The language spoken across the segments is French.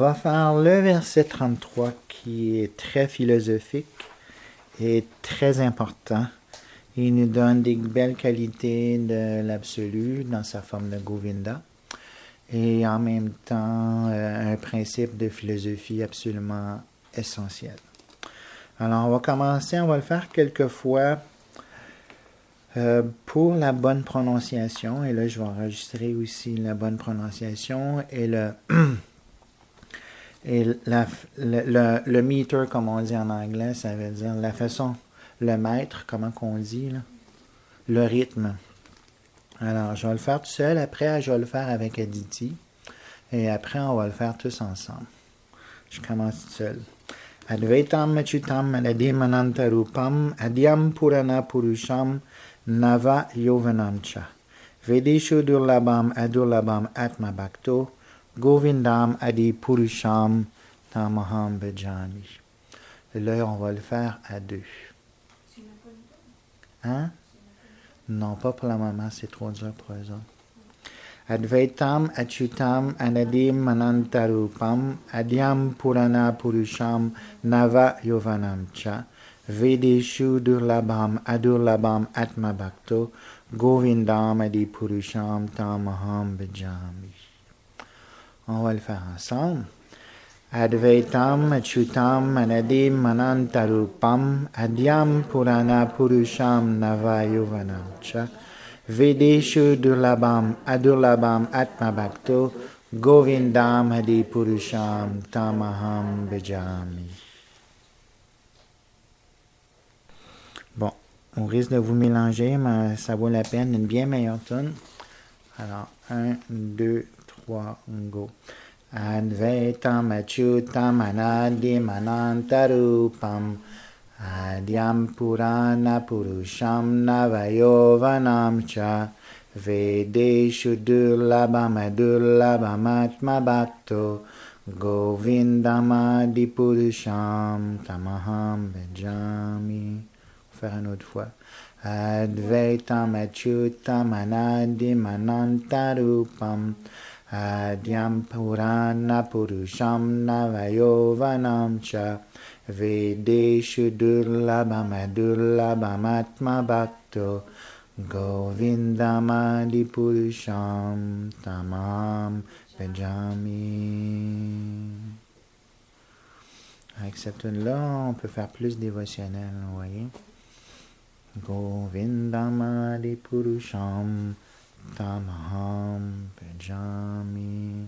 va faire le verset 33 qui est très philosophique et très important. Il nous donne des belles qualités de l'absolu dans sa forme de Govinda et en même temps un principe de philosophie absolument essentiel. Alors on va commencer, on va le faire quelques fois pour la bonne prononciation, et là je vais enregistrer aussi la bonne prononciation et le meter, comme on dit en anglais, ça veut dire la façon, le mètre, comment qu'on dit, là, le rythme. Alors, je vais le faire tout seul, après je vais le faire avec Aditi, et après on va le faire tous ensemble. Je commence tout seul. Advaitam achutam anadim anantarupam adyam purana purusham nava yovanam cha. Vedeshu durlabam adurlabam atma bhakto Govindam adi purusham tamaham bhajami. Là, on va le faire à deux. Hein? Non, pas pour la maman, c'est trop dur pour eux autres. Advaitam achutam anadim manantarupam adyam purana purusham nava yovanam cha vedeshu durlabam adurlabam atma bhakto Govindam adi purusham tamaham bhajami. On va le faire ensemble. Advaitam achutam anadim manantarupam adyam purana purusham navayovanam cha vedeshu durlabam adurlabam atma bhakto Govindam adi purusham tamaham bhajami. Bon, on risque de vous mélanger, mais ça vaut la peine, une bien meilleure tune. Alors, 1, 2, 3, go. Advaitam achutam anadim anantarupam adyam purana purusham navayovanam cha vedeshu durlabam adurlabam atma bhakto Govindam adi purusham tamaham bhajami. On va faire une autre fois. Advaitam achutam anadim anantarupam adyam purana purusham navayovanam cha vedeshu durlabam adurlabam atma bhakto Govindam adi purusham tamam bhajami. Avec cette tune-là, on peut faire plus dévotionnel, vous voyez. Govindam adi purusham tamaham bhajami.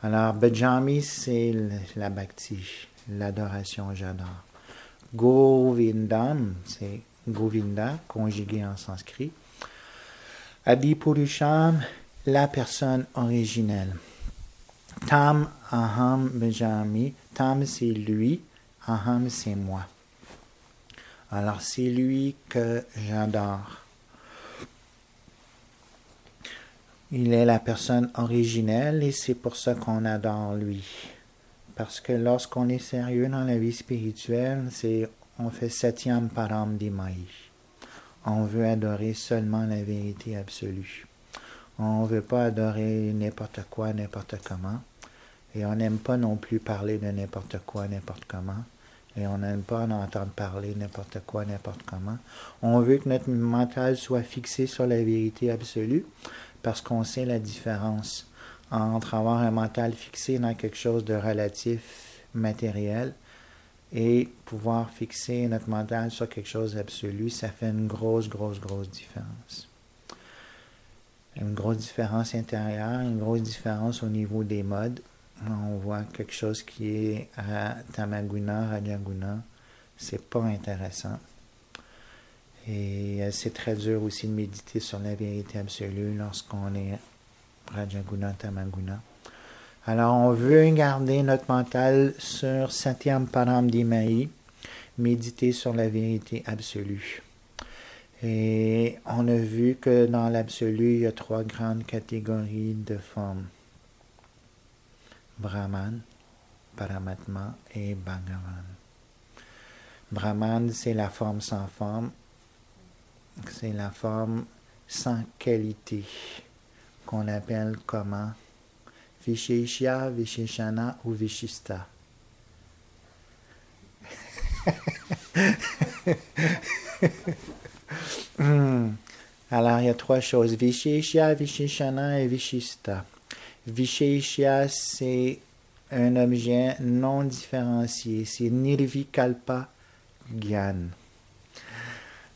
Alors, bhajami, c'est la bhakti, l'adoration, j'adore. Govindam, c'est Govinda, conjugué en sanskrit. Adi purusham, la personne originelle. Tam aham bhajami. Tam, c'est lui. Aham, c'est moi. Alors, c'est lui que j'adore. Il est la personne originelle et c'est pour ça qu'on adore lui. Parce que lorsqu'on est sérieux dans la vie spirituelle, on fait Satyam Param Dhimai. On veut adorer seulement la vérité absolue. On ne veut pas adorer n'importe quoi, n'importe comment. Et on n'aime pas non plus parler de n'importe quoi, n'importe comment. Et on n'aime pas en entendre parler n'importe quoi, n'importe comment. On veut que notre mental soit fixé sur la vérité absolue parce qu'on sait la différence entre avoir un mental fixé dans quelque chose de relatif, matériel, et pouvoir fixer notre mental sur quelque chose d'absolu. Ça fait une grosse différence. Une grosse différence intérieure, une grosse différence au niveau des modes. On voit quelque chose qui est à Tamaguna, Rajaguna. C'est pas intéressant. Et c'est très dur aussi de méditer sur la vérité absolue lorsqu'on est Rajaguna, Tamaguna. Alors, on veut garder notre mental sur Satyam Param Dhimai, méditer sur la vérité absolue. Et on a vu que dans l'absolu, il y a 3 grandes catégories de formes. Brahman, Paramatma et Bhagavan. Brahman, c'est la forme sans forme. C'est la forme sans qualité qu'on appelle comment? Visheshya, Visheshana ou Vishista. Alors, il y a trois choses. Visheshya, Visheshana et Vishista. Visheshya, c'est un objet non différencié. C'est Nirvikalpa Gyan.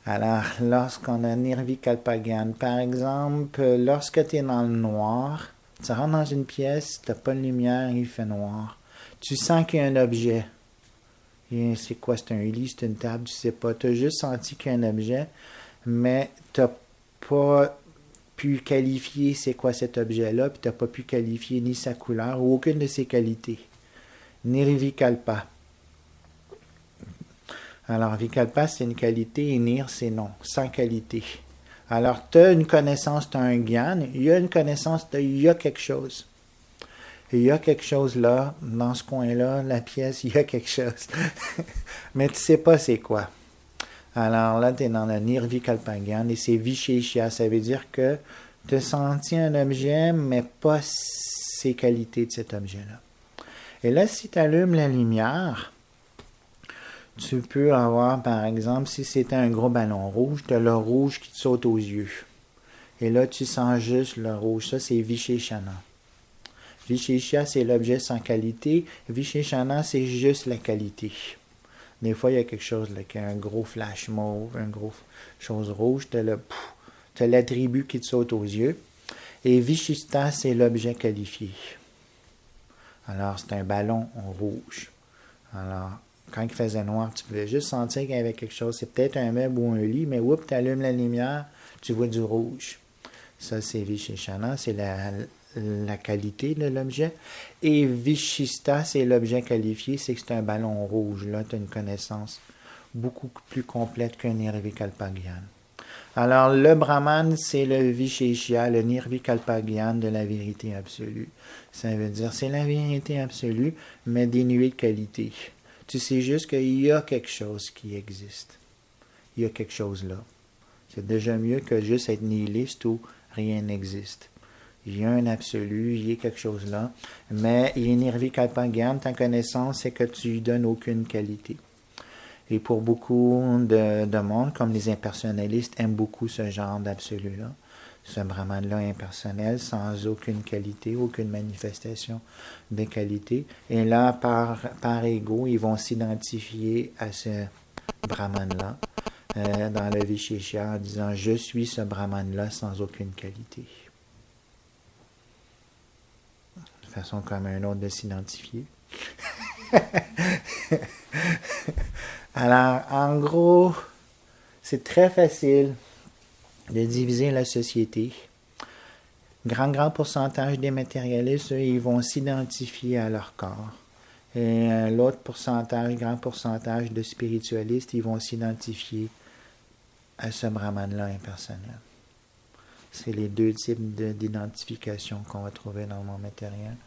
Alors, lorsqu'on a Nirvikalpa Gyan, par exemple, lorsque tu es dans le noir, tu rentres dans une pièce, tu n'as pas de lumière, il fait noir. Tu sens qu'il y a un objet. C'est quoi? C'est un lit, c'est une table, tu sais pas. Tu as juste senti qu'il y a un objet, mais tu n'as pas pu qualifier c'est quoi cet objet-là, puis tu n'as pas pu qualifier ni sa couleur ou aucune de ses qualités. Nirvikalpa. Alors, Vikalpa, c'est une qualité et Nir, c'est non, sans qualité. Alors, tu as une connaissance, tu as un gyan, il y a une connaissance, il y a quelque chose. Il y a quelque chose là, dans ce coin-là, la pièce, il y a quelque chose. Mais tu ne sais pas c'est quoi. Alors là, tu es dans le Nirvikalpa Gyan et c'est Visheshya. Ça veut dire que tu as senti un objet, mais pas ses qualités de cet objet-là. Et là, si tu allumes la lumière, tu peux avoir, par exemple, si c'était un gros ballon rouge, tu as le rouge qui te saute aux yeux. Et là, tu sens juste le rouge. Ça, c'est Visheshana. Visheshya, c'est l'objet sans qualité. Visheshana, c'est juste la qualité. Des fois, il y a quelque chose, là, qui a un gros flash mauve, un gros chose rouge. Tu as l'attribut qui te saute aux yeux. Et Vishista, c'est l'objet qualifié. Alors, c'est un ballon en rouge. Alors, quand il faisait noir, tu pouvais juste sentir qu'il y avait quelque chose. C'est peut-être un meuble ou un lit, mais oups, tu allumes la lumière, tu vois du rouge. Ça, c'est Visheshana, c'est la qualité de l'objet. Et Vishista, c'est l'objet qualifié, c'est que c'est un ballon rouge. Là, tu as une connaissance beaucoup plus complète qu'un Nirvikalpa Gyan. Alors, le Brahman, c'est le Visheshya, le Nirvikalpa Gyan de la vérité absolue. Ça veut dire, c'est la vérité absolue, mais dénuée de qualité. Tu sais juste qu'il y a quelque chose qui existe. Il y a quelque chose là. C'est déjà mieux que juste être nihiliste où rien n'existe. Il y a un absolu, il y a quelque chose là, mais il y a Nirvikalpa Gyan, ta connaissance, c'est que tu lui donnes aucune qualité. Et pour beaucoup de monde, comme les impersonnalistes, aiment beaucoup ce genre d'absolu-là, ce Brahman-là impersonnel, sans aucune qualité, aucune manifestation de qualité. Et là, par ego, ils vont s'identifier à ce Brahman-là, dans le Visheshya, en disant « Je suis ce Brahman-là sans aucune qualité ». De façon comme un autre de s'identifier. Alors, en gros, c'est très facile de diviser la société. Grand pourcentage des matérialistes, eux, ils vont s'identifier à leur corps. Et l'autre pourcentage, grand pourcentage de spiritualistes, ils vont s'identifier à ce Brahman-là impersonnel. C'est les deux types d'identification qu'on va trouver dans le monde matériel.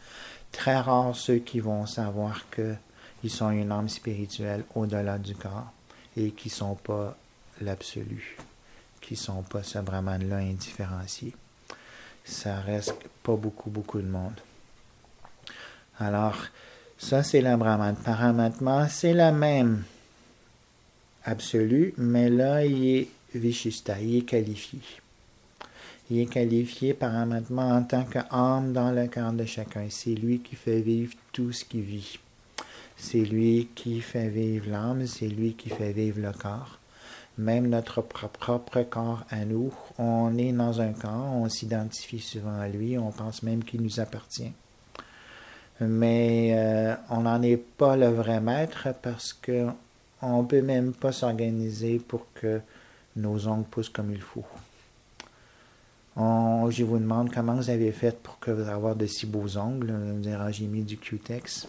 Très rares ceux qui vont savoir qu'ils sont une âme spirituelle au-delà du corps et qui ne sont pas l'absolu, qui ne sont pas ce Brahman-là indifférencié. Ça reste pas beaucoup de monde. Alors, ça c'est le Brahman. Paramatma, c'est la même absolu, mais là il est Vishista, il est qualifié. Il est qualifié Paramatma en tant qu'âme dans le cœur de chacun. C'est lui qui fait vivre tout ce qui vit. C'est lui qui fait vivre l'âme, c'est lui qui fait vivre le corps. Même notre propre corps à nous, on est dans un corps, on s'identifie souvent à lui, on pense même qu'il nous appartient. Mais on n'en est pas le vrai maître parce qu'on ne peut même pas s'organiser pour que nos ongles poussent comme il faut. Je vous demande comment vous avez fait pour que vous ayez de si beaux ongles. Vous me direz, j'ai mis du Q-Tex.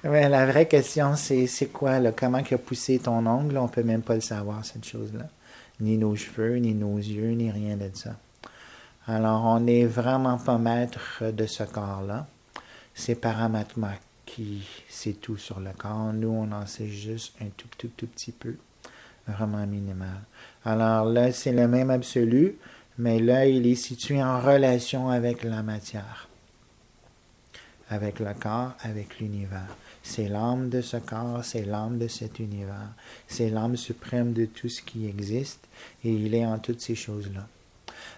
Mais la vraie question, c'est quoi, là? Comment il a poussé ton ongle? On ne peut même pas le savoir, cette chose-là. Ni nos cheveux, ni nos yeux, ni rien de ça. Alors, on n'est vraiment pas maître de ce corps-là. C'est Paramatma qui sait tout sur le corps. Nous, on en sait juste un tout petit peu. Vraiment minimal. Alors là, c'est le même absolu, mais là, il est situé en relation avec la matière, avec le corps, avec l'univers. C'est l'âme de ce corps, c'est l'âme de cet univers. C'est l'âme suprême de tout ce qui existe, et il est en toutes ces choses-là.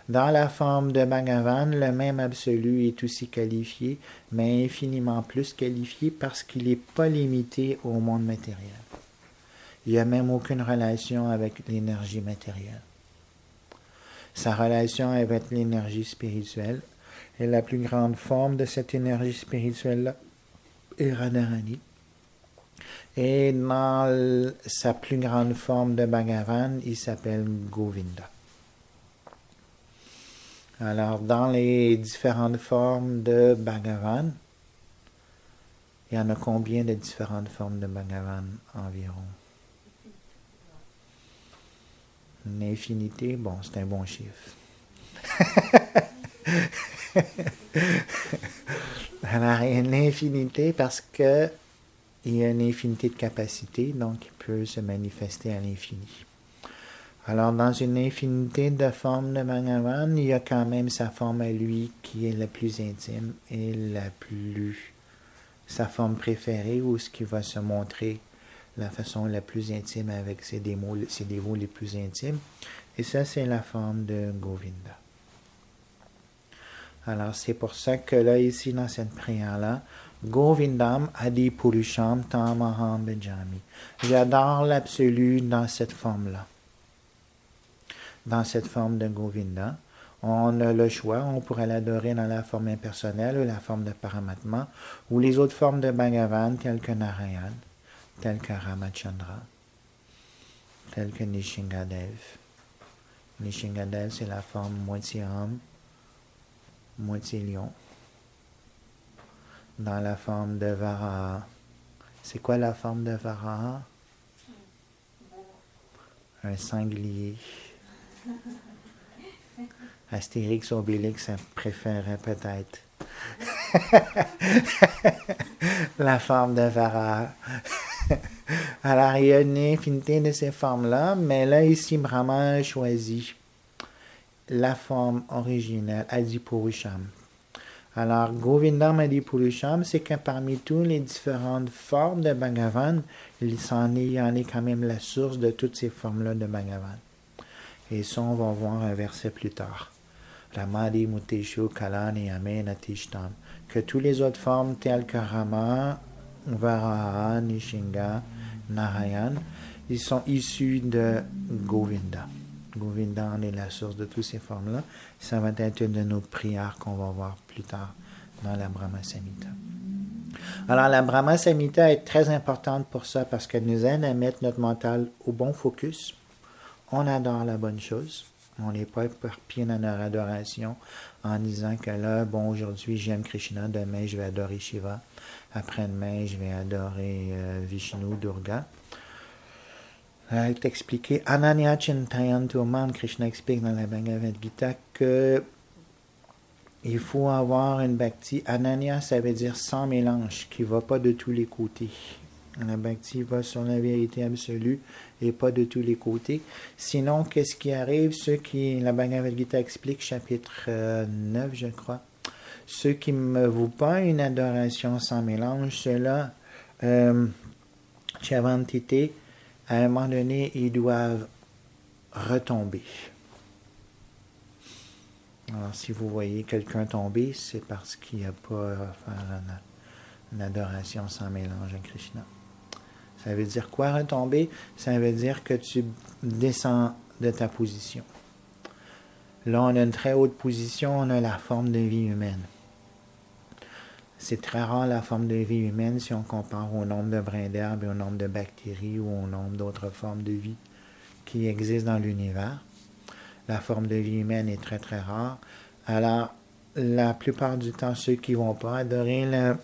Dans la forme de Bhagavan, le même absolu est aussi qualifié, mais infiniment plus qualifié parce qu'il n'est pas limité au monde matériel. Il n'y a même aucune relation avec l'énergie matérielle. Sa relation avec l'énergie spirituelle est la plus grande forme de cette énergie spirituelle-là, est Radharani. Et dans sa plus grande forme de Bhagavan, il s'appelle Govinda. Alors, dans les différentes formes de Bhagavan, il y en a combien de différentes formes de Bhagavan environ? Une infinité, bon, c'est un bon chiffre. Alors, il y a une infinité parce que il y a une infinité de capacités, donc il peut se manifester à l'infini. Alors, dans une infinité de formes de Bhagavan, il y a quand même sa forme à lui qui est la plus intime et sa forme préférée, ou ce qui va se montrer la façon la plus intime avec ses dévots les plus intimes. Et ça, c'est la forme de Govinda. Alors, c'est pour ça que là, ici, dans cette prière-là, Govindam Adi Purusham Tamaham Bhajami. J'adore l'absolu dans cette forme-là. Dans cette forme de Govinda, on a le choix, on pourrait l'adorer dans la forme impersonnelle ou la forme de Paramatma, ou les autres formes de Bhagavan, telles que Narayan, telles que Ramachandra, telles que Nishingadev. Nishingadev, c'est la forme moitié homme, moitié lion. Dans la forme de Varaha. C'est quoi la forme de Varaha? Un sanglier. Astérix, Obélix, ça préférerait peut-être la forme de Varaha. Alors, il y a une infinité de ces formes-là, mais là, ici, Brahma a choisi la forme originelle, Adipurusham. Alors, Govindam Adipurusham, c'est que parmi toutes les différentes formes de Bhagavan, il y en est quand même la source de toutes ces formes-là de Bhagavan. Et ça, on va voir un verset plus tard. Ramadi Muteshu Kalani Amen Atishtam. Que toutes les autres formes telles que Rama, Varaha, Nishinga, Narayan, ils sont issus de Govinda. Govinda en est la source de toutes ces formes-là. Ça va être une de nos prières qu'on va voir plus tard dans la Brahma Samhita. Alors, la Brahma Samhita est très importante pour ça parce qu'elle nous aide à mettre notre mental au bon focus. On adore la bonne chose. On n'est pas éparpillé dans notre adoration en disant que là, bon, aujourd'hui j'aime Krishna, demain je vais adorer Shiva, après-demain je vais adorer Vishnu, Durga. Expliqué, Ananya Chintayantu Man, Krishna explique dans la Bhagavad Gita que il faut avoir une bhakti. Ananya, ça veut dire sans mélange, qui ne va pas de tous les côtés. La bhakti va sur la vérité absolue et pas de tous les côtés. Sinon, qu'est-ce qui arrive? La Bhagavad Gita explique, chapitre 9, je crois, ceux qui ne vouent pas une adoration sans mélange, ceux-là, Chavantite, à un moment donné, ils doivent retomber. Alors, si vous voyez quelqu'un tomber, c'est parce qu'il n'y a pas à faire une adoration sans mélange à Krishna. Ça veut dire quoi, retomber? Ça veut dire que tu descends de ta position. Là, on a une très haute position, on a la forme de vie humaine. C'est très rare la forme de vie humaine si on compare au nombre de brins d'herbe et au nombre de bactéries ou au nombre d'autres formes de vie qui existent dans l'univers. La forme de vie humaine est très très rare. Alors, la plupart du temps, ceux qui ne vont pas adorer la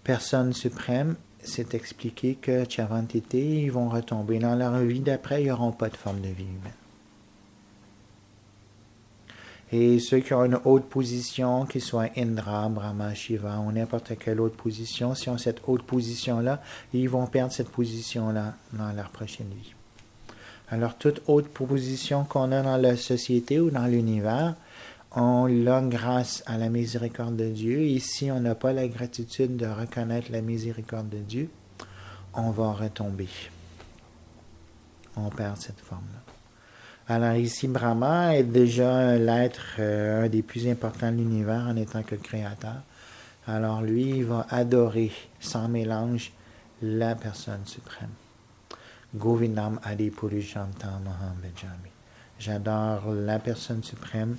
personne suprême, c'est expliqué que Chavantite, ils vont retomber. Dans leur vie d'après, ils n'auront pas de forme de vie humaine. Et ceux qui ont une haute position, qu'ils soient Indra, Brahma, Shiva ou n'importe quelle autre position, si on a cette haute position-là, ils vont perdre cette position-là dans leur prochaine vie. Alors, toute autre position qu'on a dans la société ou dans l'univers, on l'a grâce à la miséricorde de Dieu. Et si on n'a pas la gratitude de reconnaître la miséricorde de Dieu, on va retomber. On perd cette forme-là. Alors ici, Brahma est déjà l'être un des plus importants de l'univers en étant que créateur. Alors lui, il va adorer sans mélange la personne suprême. Govindam Adi Purusham Tamaham Vejami. J'adore la personne suprême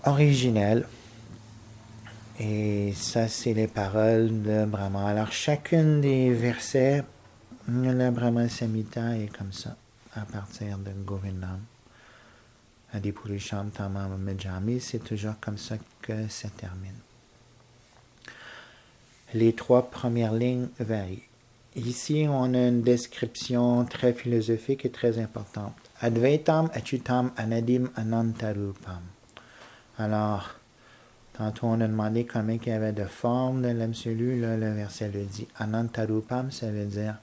originelle. Et ça, c'est les paroles de Brahma. Alors, chacune des versets, le Brahma Samhita est comme ça, à partir de Govindam. Adi Purusham Tamaham Vejami, c'est toujours comme ça que ça termine. Les 3 premières lignes varient. Ici, on a une description très philosophique et très importante. Advaitam Achutam Anadim Anantarupam. Alors, tantôt on a demandé combien il y avait de formes de l'absolu. Là, le verset le dit. Anantarupam, ça veut dire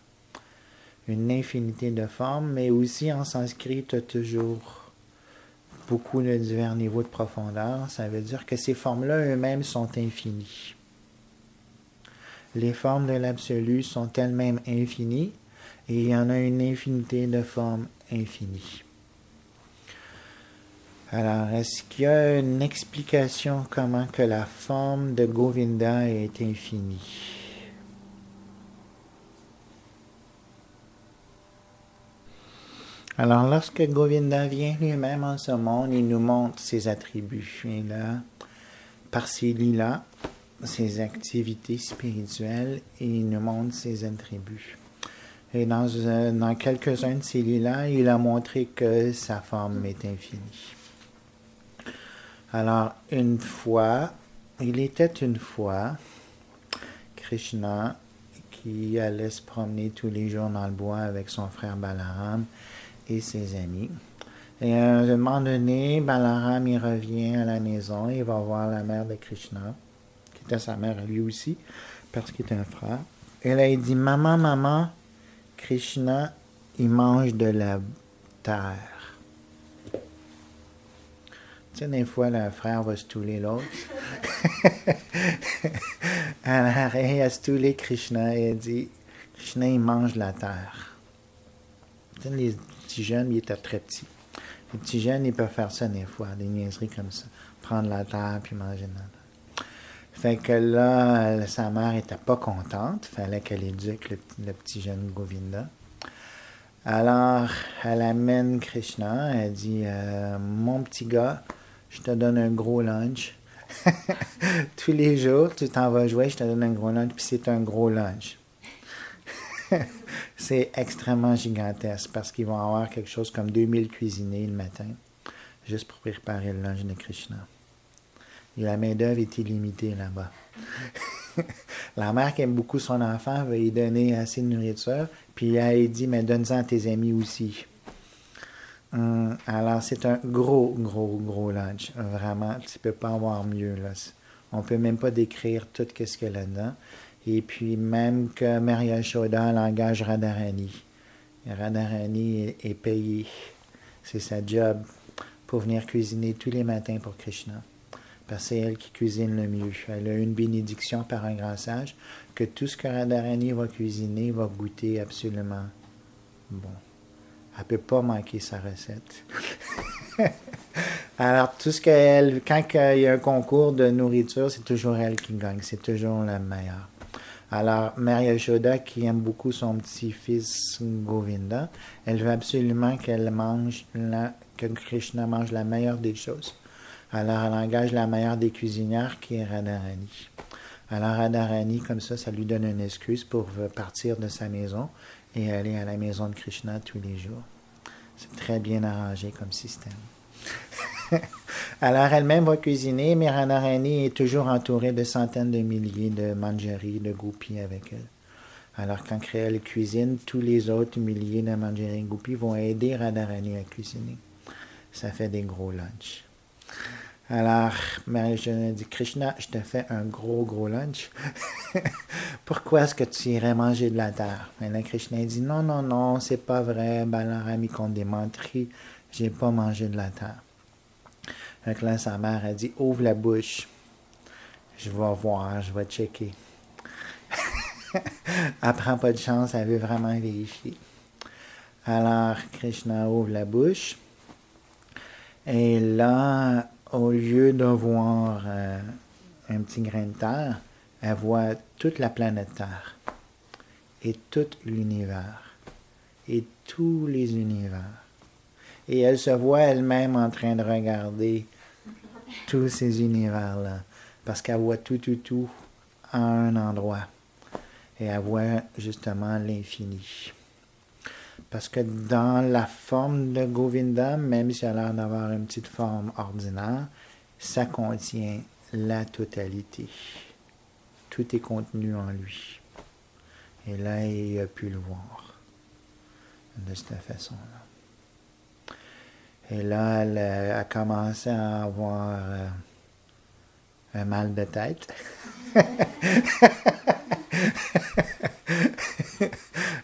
une infinité de formes, mais aussi en sanskrit, tu as toujours beaucoup de divers niveaux de profondeur. Ça veut dire que ces formes-là eux-mêmes sont infinies. Les formes de l'absolu sont elles-mêmes infinies et il y en a une infinité de formes infinies. Alors, est-ce qu'il y a une explication comment que la forme de Govinda est infinie? Alors, lorsque Govinda vient lui-même en ce monde, il nous montre ses attributs. Et là, par ses lilas, ses activités spirituelles, et il nous montre ses attributs. Et dans quelques-uns de ces lilas, il a montré que sa forme est infinie. Alors, il était une fois, Krishna, qui allait se promener tous les jours dans le bois avec son frère Balaram et ses amis. Et à un moment donné, Balaram, il revient à la maison, il va voir la mère de Krishna, qui était sa mère à lui aussi, parce qu'il était un frère. Et là, il dit, maman, Krishna, il mange de la terre. Tu sais, des fois, le frère va stouler l'autre. Alors, il a stoulé Krishna et il dit, Krishna, il mange de la terre. Tu sais, les petits jeunes, ils étaient très petits. Les petits jeunes, ils peuvent faire ça des fois, des niaiseries comme ça. Prendre la terre puis manger de la terre. Fait que là, sa mère n'était pas contente. Il fallait qu'elle éduque le petit jeune Govinda. Alors, elle amène Krishna. Elle dit, mon petit gars, je te donne un gros lunch. Tous les jours, tu t'en vas jouer, je te donne un gros lunch, puis c'est un gros lunch. C'est extrêmement gigantesque parce qu'ils vont avoir quelque chose comme 2000 cuisiniers le matin, juste pour préparer le lunch de Krishna. Et la main-d'œuvre est illimitée là-bas. La mère qui aime beaucoup son enfant va lui donner assez de nourriture, puis elle dit, mais donne-en à tes amis aussi. Alors, c'est un gros lunch. Vraiment, tu ne peux pas avoir mieux. Là. On ne peut même pas décrire tout ce qu'il y a là-dedans. Et puis, même que Maria Yashoda engage Radharani. Radharani est payée. C'est sa job pour venir cuisiner tous les matins pour Krishna. Parce que c'est elle qui cuisine le mieux. Elle a une bénédiction par un grand sage que tout ce que Radharani va cuisiner va goûter absolument bon. Elle ne peut pas manquer sa recette. Alors, tout ce qu'elle, quand il y a un concours de nourriture, c'est toujours elle qui gagne. C'est toujours la meilleure. Alors, Maria Yashoda, qui aime beaucoup son petit-fils Govinda, elle veut absolument que Krishna mange la meilleure des choses. Alors, elle engage la meilleure des cuisinières, qui est Radharani. Alors, Radharani, comme ça lui donne une excuse pour partir de sa maison et aller à la maison de Krishna tous les jours. C'est très bien arrangé comme système. Alors, elle-même va cuisiner, mais Radharani est toujours entourée de centaines de milliers de manjaris, de gopis avec elle. Alors, quand elle cuisine, tous les autres milliers de manjaris et gopis vont aider Radharani à cuisiner. Ça fait des gros lunchs. Alors, Maria dit, Krishna, je te fais un gros lunch pourquoi est-ce que tu irais manger de la terre? Et là, Krishna dit, non, non, non, c'est pas vrai, Balarami qu'on démentrit, j'ai pas mangé de la terre. Donc là, sa mère a dit, ouvre la bouche, je vais voir, je vais checker. Elle prend pas de chance, elle veut vraiment vérifier. Alors, Krishna ouvre la bouche, et là, au lieu de voir un petit grain de terre, elle voit toute la planète Terre, et tout l'univers, et tous les univers. Et elle se voit elle-même en train de regarder tous ces univers-là, parce qu'elle voit tout à un endroit. Et elle voit justement l'infini. Parce que dans la forme de Govinda, même s'il a l'air d'avoir une petite forme ordinaire, ça contient la totalité. Tout est contenu en lui. Et là, il a pu le voir de cette façon-là. Et là, elle a commencé à avoir un mal de tête.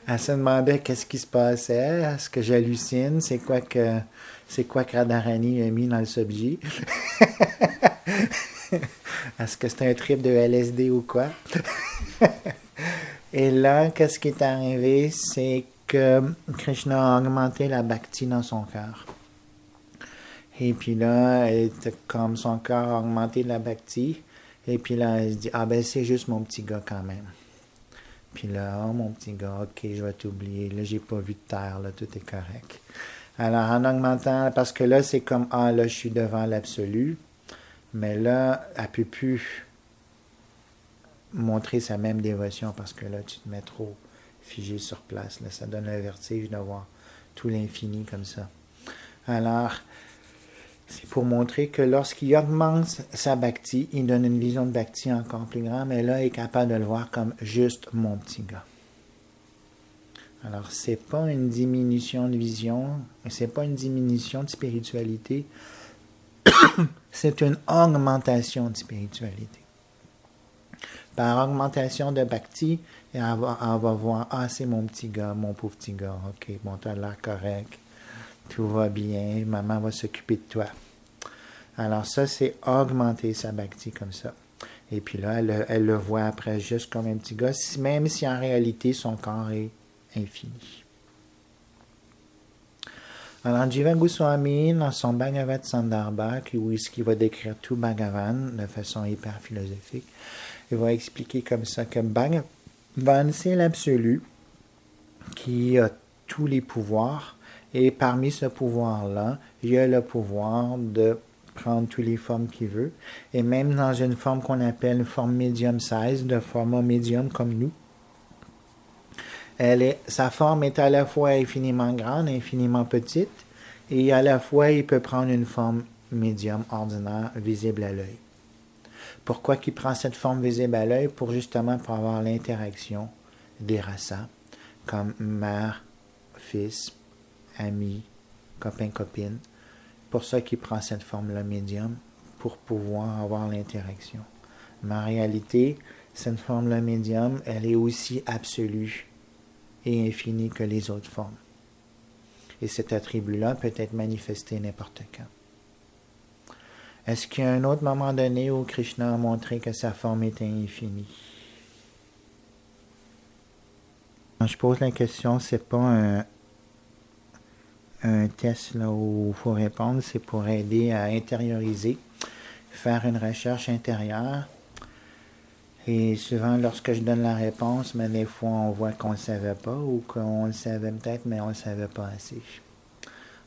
Elle se demandait qu'est-ce qui se passait, est-ce que j'hallucine, c'est quoi que Radharani a mis dans le subji. Est-ce que c'est un trip de LSD ou quoi? Et là, qu'est-ce qui est arrivé, c'est que Krishna a augmenté la bhakti dans son cœur. Et puis là, comme son cœur a augmenté la bhakti, et puis là, elle se dit, ah ben c'est juste mon petit gars quand même. Puis là, oh mon petit gars, ok, je vais t'oublier. Là, j'ai pas vu de terre, là, tout est correct. Alors, en augmentant, parce que là, c'est comme, ah là, je suis devant l'absolu. Mais là, elle ne peut plus montrer sa même dévotion parce que là, tu te mets trop figé sur place. Là, ça donne un vertige de voir tout l'infini comme ça. Alors, c'est pour montrer que lorsqu'il augmente sa bhakti, il donne une vision de bhakti encore plus grande, mais là, il est capable de le voir comme juste mon petit gars. Alors, c'est pas une diminution de vision, c'est pas une diminution de spiritualité, c'est une augmentation de spiritualité. Par augmentation de bhakti, elle va voir, ah, c'est mon petit gars, mon pauvre petit gars, ok, bon, t'as l'air correct, tout va bien, maman va s'occuper de toi. Alors ça, c'est augmenter sa bhakti comme ça. Et puis là, elle le voit après juste comme un petit gars, même si en réalité, son corps est infini. Alors, Jiva Goswami, dans son Bhagavad Sandarbha, qui va décrire tout Bhagavan de façon hyper philosophique, il va expliquer comme ça que Bhagavan, c'est l'absolu qui a tous les pouvoirs, et parmi ce pouvoir-là, il y a le pouvoir de prendre toutes les formes qu'il veut, et même dans une forme qu'on appelle une forme medium size, de format médium comme nous, sa forme est à la fois infiniment grande, infiniment petite, et à la fois il peut prendre une forme médium ordinaire, visible à l'œil. Pourquoi il prend cette forme visible à l'œil? Pour avoir l'interaction des rasas, comme mère, fils, ami, copain, copine. Pour ça qu'il prend cette forme-là médium, pour pouvoir avoir l'interaction. Mais en réalité, cette forme-là médium, elle est aussi absolue et infinie que les autres formes. Et cet attribut-là peut être manifesté n'importe quand. Est-ce qu'il y a un autre moment donné où Krishna a montré que sa forme était infinie? Quand je pose la question, c'est pas un test là où il faut répondre, c'est pour aider à intérioriser, faire une recherche intérieure. Et souvent, lorsque je donne la réponse, mais des fois, on voit qu'on ne le savait pas ou qu'on le savait peut-être, mais on ne le savait pas assez.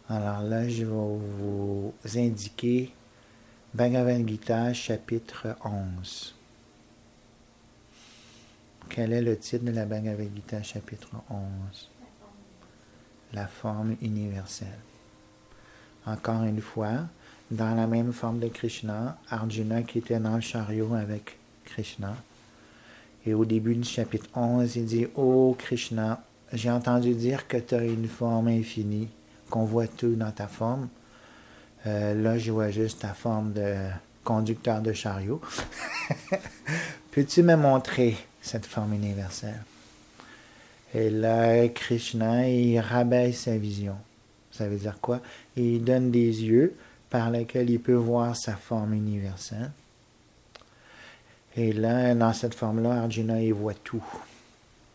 Alors là, je vais vous indiquer Bhagavad Gita, chapitre 11. Quel est le titre de la Bhagavad Gita, chapitre 11? La forme universelle. Encore une fois, dans la même forme de Krishna, Arjuna qui était dans le chariot avec Krishna. Et au début du chapitre 11, il dit, « Oh Krishna, j'ai entendu dire que tu as une forme infinie, qu'on voit tout dans ta forme. Là, je vois juste ta forme de conducteur de chariot. Peux-tu me montrer cette forme universelle. Et là, Krishna, il rabaisse sa vision. Ça veut dire quoi? Il donne des yeux par lesquels il peut voir sa forme universelle. Et là, dans cette forme-là, Arjuna, il voit tout.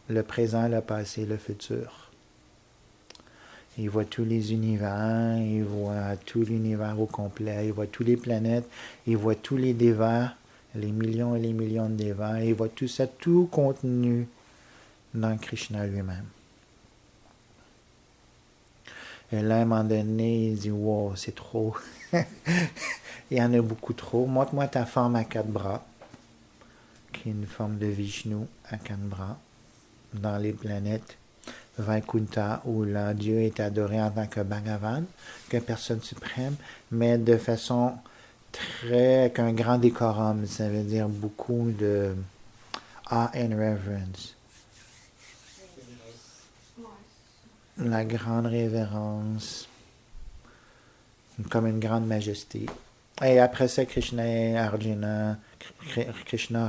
Le présent, le passé, le futur. Il voit tous les univers, il voit tout l'univers au complet, il voit toutes les planètes, il voit tous les dévas, les millions et les millions de dévas, il voit tout ça, tout contenu dans Krishna lui-même. Et là, à un moment donné, il dit, wow, c'est trop. Il y en a beaucoup trop. Montre-moi ta forme à 4 bras, qui est une forme de Vishnu à 4 bras, dans les planètes Vaikuntha, où là, Dieu est adoré en tant que Bhagavan, que personne suprême, mais de façon avec un grand décorum. Ça veut dire beaucoup de awe and reverence. La grande révérence, comme une grande majesté. Et après ça, Krishna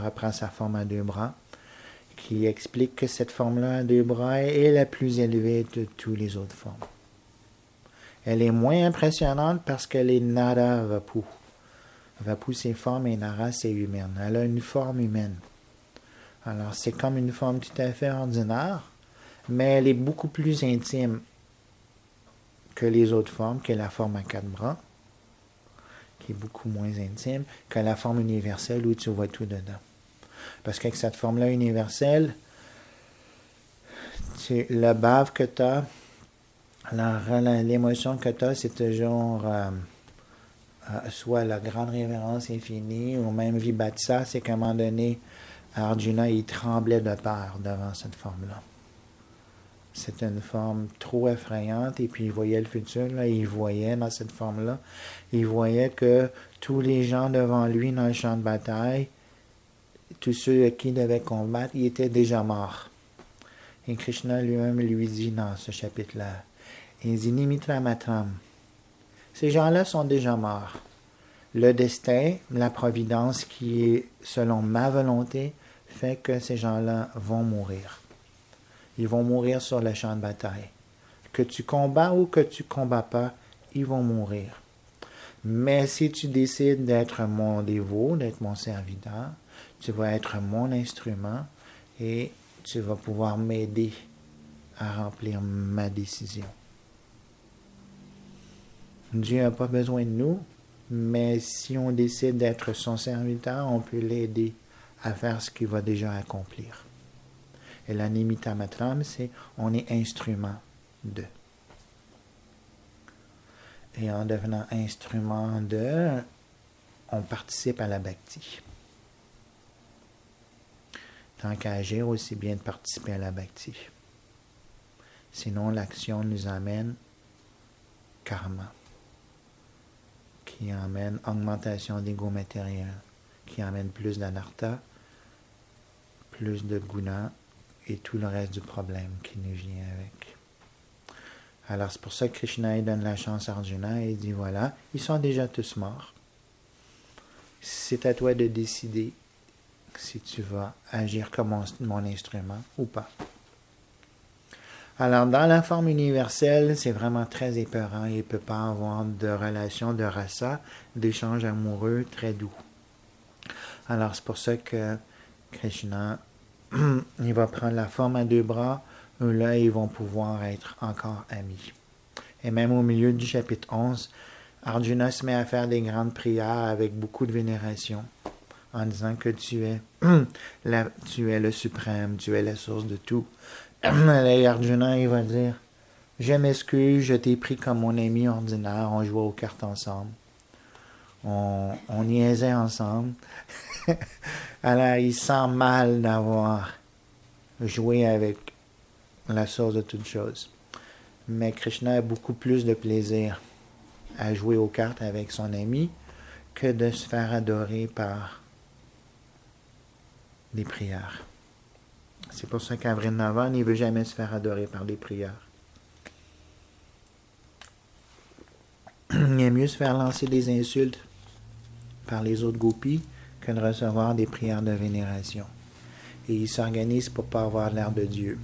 reprend sa forme à 2 bras, qui explique que cette forme-là à 2 bras est la plus élevée de toutes les autres formes. Elle est moins impressionnante parce qu'elle est Nara Vapu. Vapu, c'est forme et Nara, c'est humaine. Elle a une forme humaine. Alors, c'est comme une forme tout à fait ordinaire, mais elle est beaucoup plus intime que les autres formes, que la forme à 4 bras, qui est beaucoup moins intime que la forme universelle où tu vois tout dedans. Parce qu'avec cette forme-là universelle, le bave que tu as, l'émotion que tu as, c'est toujours soit la grande révérence infinie, ou même Vibhatsa, c'est qu'à un moment donné, Arjuna, il tremblait de peur devant cette forme-là. C'était une forme trop effrayante, et puis il voyait le futur, là, il voyait dans cette forme-là, il voyait que tous les gens devant lui dans le champ de bataille, tous ceux à qui il devait combattre, ils étaient déjà morts. Et Krishna lui-même lui dit dans ce chapitre-là, il dit Nimitra Matram. Ces gens-là sont déjà morts. Le destin, la providence qui est selon ma volonté, fait que ces gens-là vont mourir. Ils vont mourir sur le champ de bataille. Que tu combats ou que tu combats pas, ils vont mourir. Mais si tu décides d'être mon dévot, d'être mon serviteur, tu vas être mon instrument et tu vas pouvoir m'aider à remplir ma décision. Dieu n'a pas besoin de nous, mais si on décide d'être son serviteur, on peut l'aider à faire ce qu'il va déjà accomplir. Et la nimitta matram, c'est on est instrument de. Et en devenant instrument de, on participe à la bhakti. Tant qu'à agir, aussi bien de participer à la bhakti. Sinon, l'action nous amène karma, qui amène augmentation d'ego matériel, qui amène plus d'anartha, plus de guna et tout le reste du problème qui nous vient avec. Alors c'est pour ça que Krishna donne la chance à Arjuna et il dit voilà, ils sont déjà tous morts. C'est à toi de décider si tu vas agir comme mon instrument ou pas. Alors, dans la forme universelle, c'est vraiment très épeurant. Il ne peut pas avoir de relation de rasa, d'échange amoureux très doux. Alors, c'est pour ça que Krishna, il va prendre la forme à 2 bras, où là, ils vont pouvoir être encore amis. Et même au milieu du chapitre 11, Arjuna se met à faire des grandes prières avec beaucoup de vénération, en disant que tu es le suprême, tu es la source de tout. Et Arjuna, il va dire, je m'excuse, je t'ai pris comme mon ami ordinaire, on jouait aux cartes ensemble, on niaisait ensemble. Alors, il sent mal d'avoir joué avec la source de toutes choses. Mais Krishna a beaucoup plus de plaisir à jouer aux cartes avec son ami que de se faire adorer par des prières. C'est pour ça qu'à Vrindavan, il ne veut jamais se faire adorer par des prières. Il est mieux se faire lancer des insultes par les autres gopis que de recevoir des prières de vénération. et il s'organise pour ne pas avoir l'air de Dieu.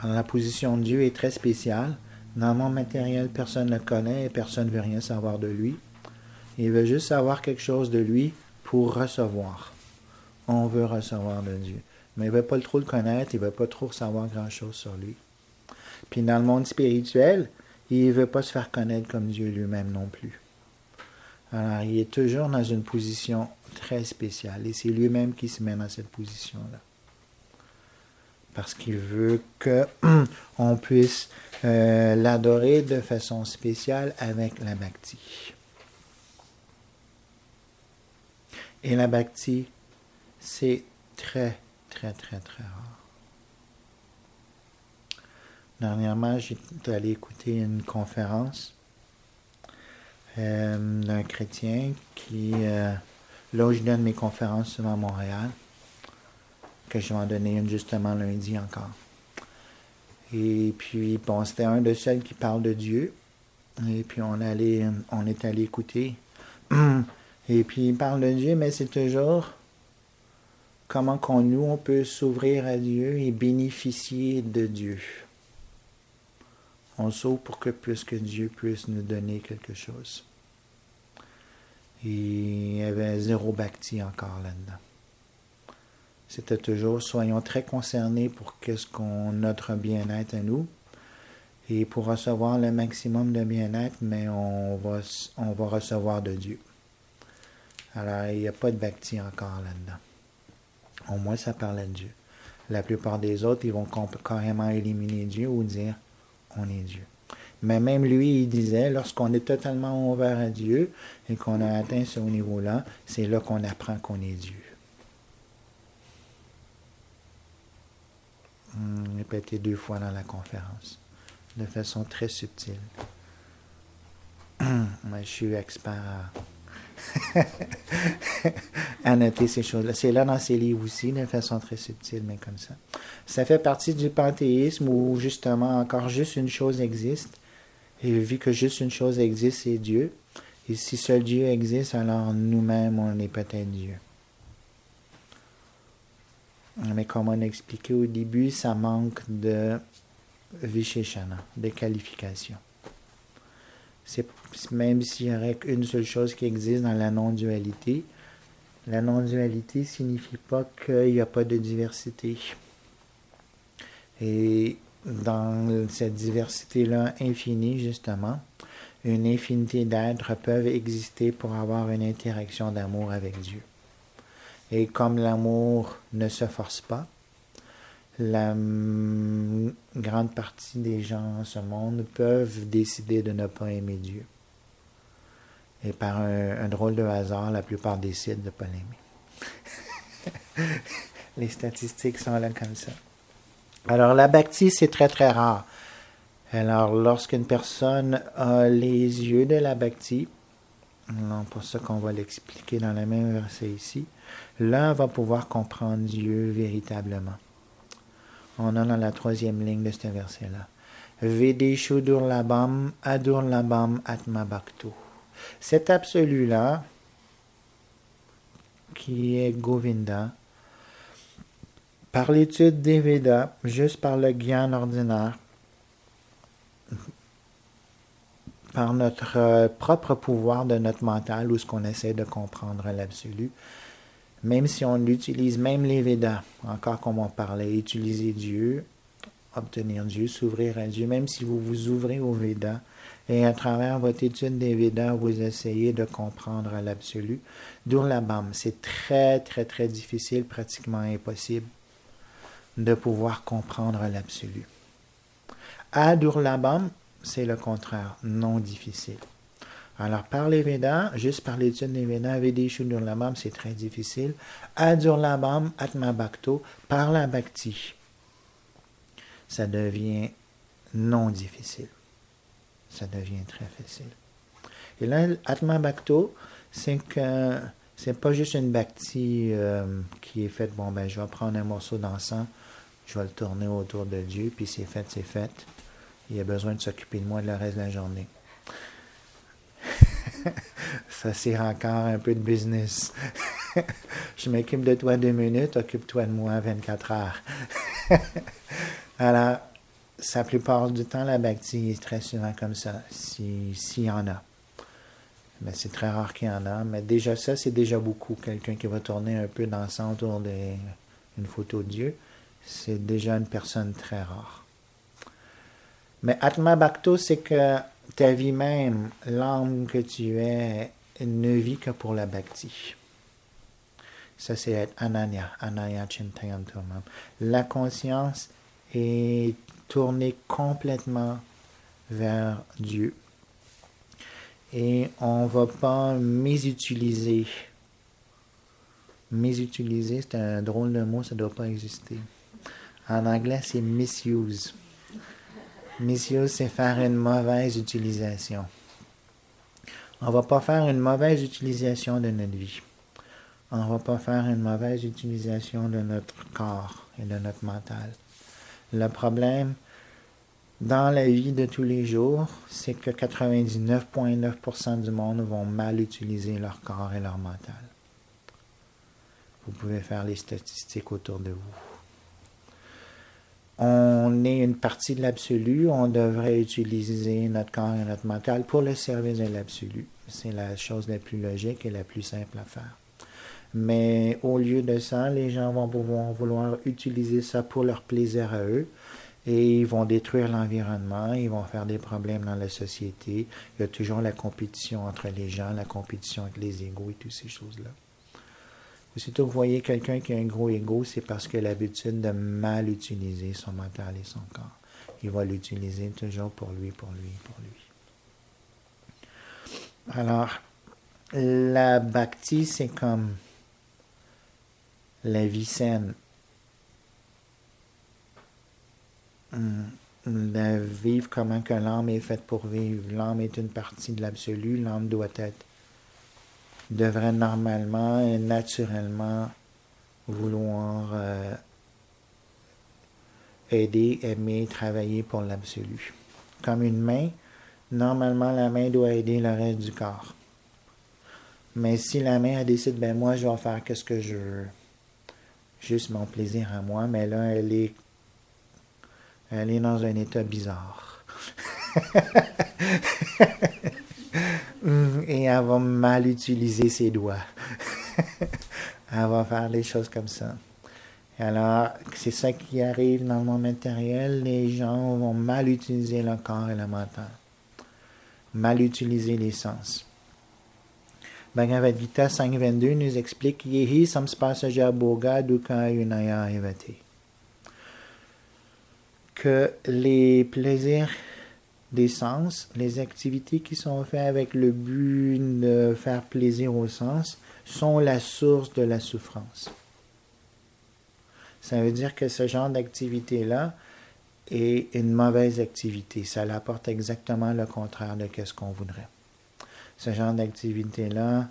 Alors, la position de Dieu est très spéciale. Dans le monde matériel, personne ne le connaît et personne ne veut rien savoir de lui. Il veut juste savoir quelque chose de lui pour recevoir. On veut recevoir de Dieu. Mais il ne veut pas trop le connaître, il ne veut pas trop savoir grand-chose sur lui. Puis dans le monde spirituel, il ne veut pas se faire connaître comme Dieu lui-même non plus. Alors, il est toujours dans une position très spéciale et c'est lui-même qui se met dans cette position-là. Parce qu'il veut qu'on puisse l'adorer de façon spéciale avec la bhakti. Et la bhakti, c'est très, très, très, très rare. Dernièrement, j'étais allé écouter une conférence d'un chrétien qui, là où je donne mes conférences souvent à Montréal, que je vais en donner une justement lundi encore. Et puis, bon, c'était un de ceux qui parle de Dieu. Et puis, on est allé écouter. Et puis, il parle de Dieu, mais c'est toujours comment on peut s'ouvrir à Dieu et bénéficier de Dieu. On s'ouvre pour que Dieu puisse nous donner quelque chose. Et il y avait zéro bhakti encore là-dedans. C'était toujours, soyons très concernés pour notre bien-être à nous. Et pour recevoir le maximum de bien-être, mais on va recevoir de Dieu. Alors, il n'y a pas de bhakti encore là-dedans. Au moins, ça parlait de Dieu. La plupart des autres, ils vont carrément éliminer Dieu ou dire, on est Dieu. Mais même lui, il disait, lorsqu'on est totalement ouvert à Dieu et qu'on a atteint ce niveau-là, c'est là qu'on apprend qu'on est Dieu. Répété 2 fois dans la conférence, de façon très subtile. Moi, je suis expert à noter ces choses-là. C'est là dans ses livres aussi, de façon très subtile, mais comme ça. Ça fait partie du panthéisme où, justement, encore juste une chose existe. Et vu que juste une chose existe, c'est Dieu. Et si seul Dieu existe, alors nous-mêmes, on est peut-être Dieu. Mais comme on a expliqué au début, ça manque de Visheshana, de qualification. Même s'il y aurait une seule chose qui existe dans la non-dualité, la non-dualité ne signifie pas qu'il n'y a pas de diversité. Et dans cette diversité-là infinie, justement, une infinité d'êtres peuvent exister pour avoir une interaction d'amour avec Dieu. Et comme l'amour ne se force pas, la grande partie des gens en ce monde peuvent décider de ne pas aimer Dieu. Et par un drôle de hasard, la plupart décident de ne pas l'aimer. Les statistiques sont là comme ça. Alors la bhakti, c'est très très rare. Alors lorsqu'une personne a les yeux de la bhakti, non, pour ça qu'on va l'expliquer dans le même verset ici, là, on va pouvoir comprendre Dieu véritablement. On a dans la 3e ligne de ce verset-là. Vedeshu durlabam adurlabam atma bhakto. Cet absolu-là, qui est Govinda, par l'étude des Védas, juste par le gyan ordinaire, par notre propre pouvoir de notre mental, ou ce qu'on essaie de comprendre l'absolu, même si on utilise même les Védas, encore comme on parlait, utiliser Dieu, obtenir Dieu, s'ouvrir à Dieu, même si vous vous ouvrez aux Védas, et à travers votre étude des Védas, vous essayez de comprendre l'absolu. Durlabam, c'est très, très, très difficile, pratiquement impossible, de pouvoir comprendre l'absolu. Adurlabam, c'est le contraire, non difficile. Alors, par les Védas, juste par l'étude des Védas, Vedeshu Durlabam, c'est très difficile. Adurlabam, Atma Bhakto, par la Bhakti, ça devient non difficile. Ça devient très facile. Et là, Atma Bhakto, c'est que c'est pas juste une Bhakti qui est faite, bon, ben, je vais prendre un morceau d'encens, je vais le tourner autour de Dieu, puis c'est fait, c'est fait. Il a besoin de s'occuper de moi le reste de la journée. Ça, c'est encore un peu de business. Je m'occupe de toi 2 minutes, occupe-toi de moi 24 heures. Alors, la plupart du temps, la bhakti est très souvent comme ça, s'il y en a. Mais c'est très rare qu'il y en a, mais déjà ça, c'est déjà beaucoup. Quelqu'un qui va tourner un peu d'encens autour d'une photo de Dieu, c'est déjà une personne très rare. Mais Atma Bhakto, c'est que ta vie même, l'âme que tu es, ne vit que pour la bhakti. Ça, c'est être Ananya, Ananya Chintayantamam. La conscience est tournée complètement vers Dieu. Et on ne va pas mésutiliser. Mésutiliser, c'est un drôle de mot, ça ne doit pas exister. En anglais, c'est misuse. Misuse, c'est faire une mauvaise utilisation. On ne va pas faire une mauvaise utilisation de notre vie. On ne va pas faire une mauvaise utilisation de notre corps et de notre mental. Le problème, dans la vie de tous les jours, c'est que 99,9% du monde vont mal utiliser leur corps et leur mental. Vous pouvez faire les statistiques autour de vous. On est une partie de l'absolu, on devrait utiliser notre corps et notre mental pour le service de l'absolu. C'est la chose la plus logique et la plus simple à faire. Mais au lieu de ça, les gens vont vouloir utiliser ça pour leur plaisir à eux et ils vont détruire l'environnement, ils vont faire des problèmes dans la société. Il y a toujours la compétition entre les gens, la compétition avec les égos et toutes ces choses-là. Aussitôt que vous voyez quelqu'un qui a un gros ego, c'est parce qu'il a l'habitude de mal utiliser son mental et son corps. Il va l'utiliser toujours pour lui, pour lui, pour lui. Alors, la bhakti, c'est comme la vie saine. Vivre comment que l'âme est faite pour vivre. L'âme est une partie de l'absolu. L'âme devrait normalement et naturellement vouloir aider, aimer, travailler pour l'absolu. Comme une main, normalement la main doit aider le reste du corps. Mais si la main elle décide, ben moi je vais faire ce que je veux, juste mon plaisir à moi, mais là elle est dans un état bizarre. Et elle va mal utiliser ses doigts. Elle va faire des choses comme ça. Alors, c'est ça qui arrive dans le monde matériel. Les gens vont mal utiliser le corps et le mental. Mal utiliser les sens. Bhagavad Gita 5.22 nous explique Yehi samspasaja boga dukkha yunaya evate. Que les plaisirs des sens, les activités qui sont faites avec le but de faire plaisir aux sens, sont la source de la souffrance. Ça veut dire que ce genre d'activité-là est une mauvaise activité. Ça apporte exactement le contraire de ce qu'on voudrait. Ce genre d'activité-là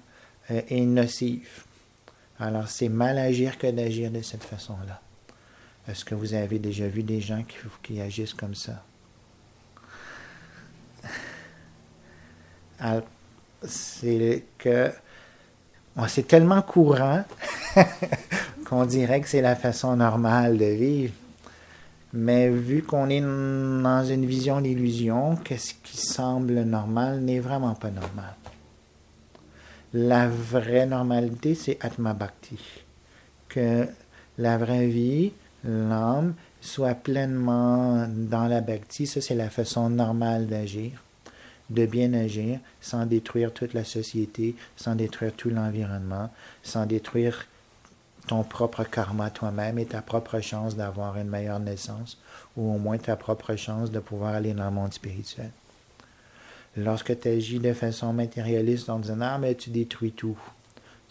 est nocif. Alors, c'est mal agir que d'agir de cette façon-là. Est-ce que vous avez déjà vu des gens qui agissent comme ça? Alors, c'est tellement courant qu'on dirait que c'est la façon normale de vivre. Mais vu qu'on est dans une vision d'illusion, ce qui semble normal n'est vraiment pas normal. La vraie normalité, c'est Atma Bhakti. Que la vraie vie, l'âme, soit pleinement dans la Bhakti, ça c'est la façon normale d'agir, de bien agir, sans détruire toute la société, sans détruire tout l'environnement, sans détruire ton propre karma toi-même et ta propre chance d'avoir une meilleure naissance, ou au moins ta propre chance de pouvoir aller dans le monde spirituel. Lorsque tu agis de façon matérialiste en disant « Ah, mais tu détruis tout. »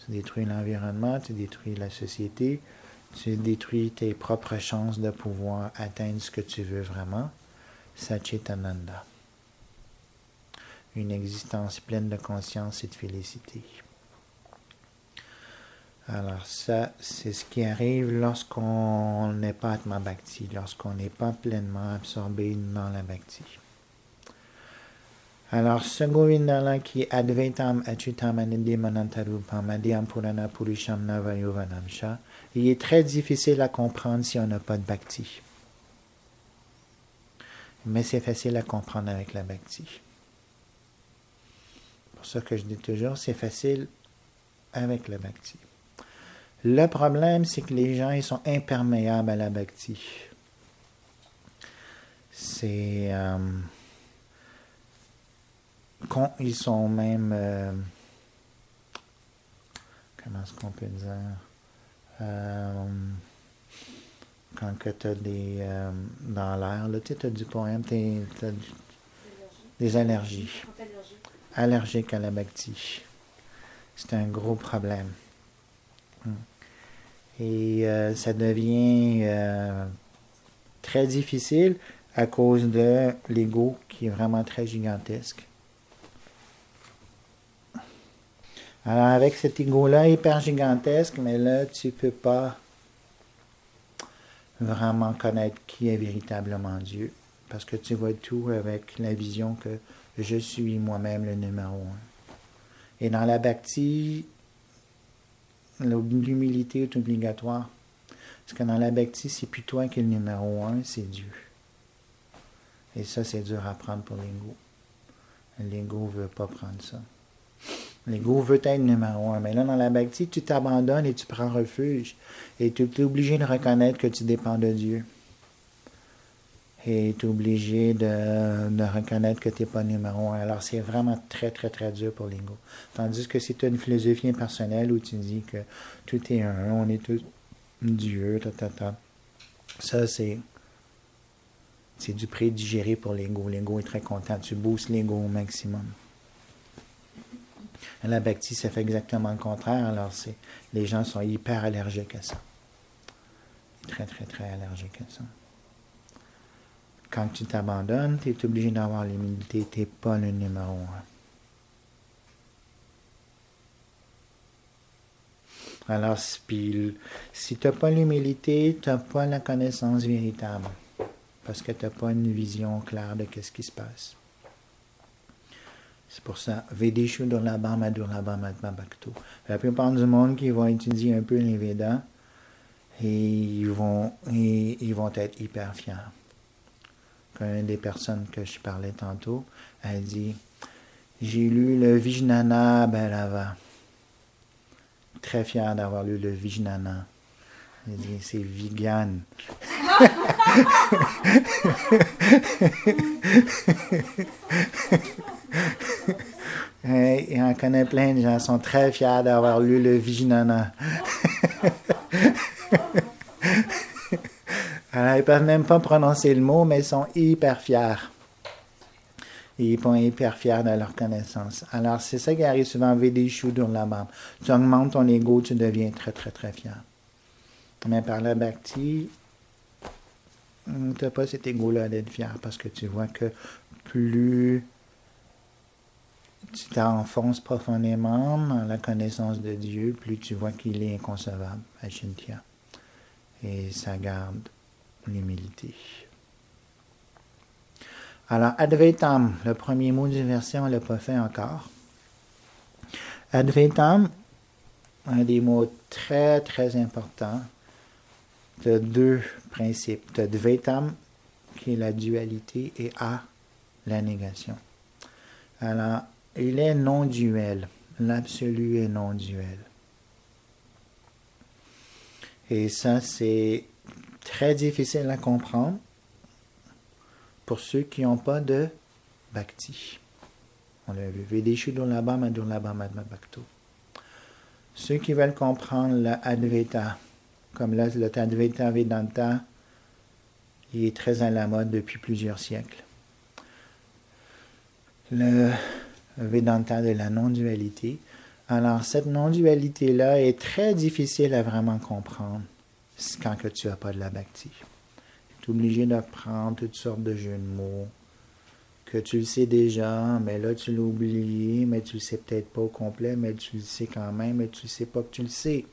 Tu détruis l'environnement, tu détruis la société, tu détruis tes propres chances de pouvoir atteindre ce que tu veux vraiment. Satchitananda. Une existence pleine de conscience et de félicité. Alors ça, c'est ce qui arrive lorsqu'on n'est pas Atma Bhakti, lorsqu'on n'est pas pleinement absorbé dans la Bhakti. Alors, ce Govinda-là qui est Advaitam Achutam Anindi Manantarupam Adhyam Purana Purisham Navayovanamsha, il est très difficile à comprendre si on n'a pas de bhakti. Mais c'est facile à comprendre avec la bhakti. C'est pour ça que je dis toujours, c'est facile avec la bhakti. Le problème, c'est que les gens, ils sont imperméables à la bhakti. C'est... ils sont même... comment est-ce qu'on peut dire? Quand tu as des... dans l'air, là, tu as du poème, tu as des allergies. Allergiques à la bhakti. C'est un gros problème. Et ça devient très difficile à cause de l'ego qui est vraiment très gigantesque. Alors avec cet ego-là hyper gigantesque, mais là tu ne peux pas vraiment connaître qui est véritablement Dieu. Parce que tu vois tout avec la vision que je suis moi-même le numéro un. Et dans la bhakti, l'humilité est obligatoire. Parce que dans la bhakti, c'est plus toi qui es le numéro un, c'est Dieu. Et ça, c'est dur à prendre pour l'ego. L'ego ne veut pas prendre ça. L'ego veut être numéro un. Mais là, dans la bhakti, tu t'abandonnes et tu prends refuge. Et tu es obligé de reconnaître que tu dépends de Dieu. Et tu es obligé de reconnaître que tu n'es pas numéro un. Alors, c'est vraiment très, très, très dur pour l'ego. Tandis que si tu as une philosophie impersonnelle où tu dis que tout est un, on est tous Dieu, ça, c'est du prédigéré pour l'ego. L'ego est très content. Tu boostes l'ego au maximum. À la bhakti, ça fait exactement le contraire. Alors, les gens sont hyper allergiques à ça. Très, très, très allergiques à ça. Quand tu t'abandonnes, tu es obligé d'avoir l'humilité. Tu n'es pas le numéro un. Alors, si tu n'as pas l'humilité, tu n'as pas la connaissance véritable. Parce que tu n'as pas une vision claire de ce qui se passe. C'est pour ça, Vedeshu Durlabham Adurlabham Atma Bhakto. La plupart du monde qui vont étudier un peu les Védas, et ils vont être hyper fiers. Une des personnes que je parlais tantôt, elle dit, j'ai lu le Vijnana Bhairava. Très fier d'avoir lu le Vijnana. Elle dit, c'est vegan. Et on connaît plein de gens qui sont très fiers d'avoir lu le Vijnana. Alors, ils ne peuvent même pas prononcer le mot, mais ils sont hyper fiers. Ils sont hyper fiers de leur connaissance. Alors, c'est ça qui arrive souvent, Vedeshu Durlabham. Tu augmentes ton ego, tu deviens très, très, très fier. Mais par la bhakti, tu n'as pas cet ego-là d'être fier, parce que tu vois que plus tu t'enfonces profondément dans la connaissance de Dieu, plus tu vois qu'il est inconcevable, Achintya. Et ça garde l'humilité. Alors, Advaitam, le premier mot du verset, on ne l'a pas fait encore. Advaitam, un des mots très, très importants. Tu as deux principes. Tu as Dvaitam, qui est la dualité, et A, la négation. Alors, il est non-duel. L'absolu est non-duel. Et ça, c'est très difficile à comprendre pour ceux qui n'ont pas de bhakti. On l'a vu. Vedeshu Durlabham Adurlabham Atma Bhakto. Ceux qui veulent comprendre l'Advaita, comme là, le Advaita Vedanta, il est très à la mode depuis plusieurs siècles. Le Vedanta de la non-dualité. Alors, cette non-dualité-là est très difficile à vraiment comprendre quand que tu n'as pas de la bhakti. Tu es obligé d'apprendre toutes sortes de jeux de mots que tu le sais déjà, mais là tu l'as oublié, mais tu le sais peut-être pas au complet, mais tu le sais quand même, mais tu ne sais pas que tu le sais.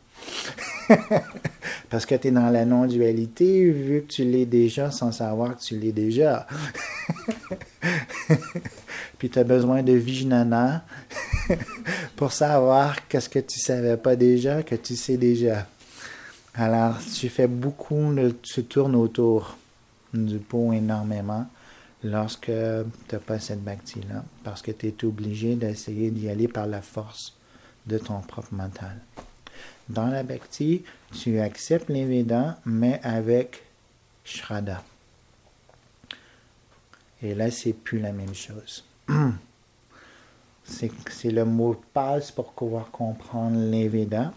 Parce que tu es dans la non-dualité, vu que tu l'es déjà sans savoir que tu l'es déjà. puis tu as besoin de Vijnana pour savoir qu'est-ce que tu savais pas déjà, que tu sais déjà. Alors, tu fais beaucoup, tu tournes autour du pot énormément lorsque tu n'as pas cette bhakti-là, parce que tu es obligé d'essayer d'y aller par la force de ton propre mental. Dans la bhakti, tu acceptes les Védas, mais avec Shraddha. Et là, c'est plus la même chose. C'est le mot de passe pour pouvoir comprendre les Védas.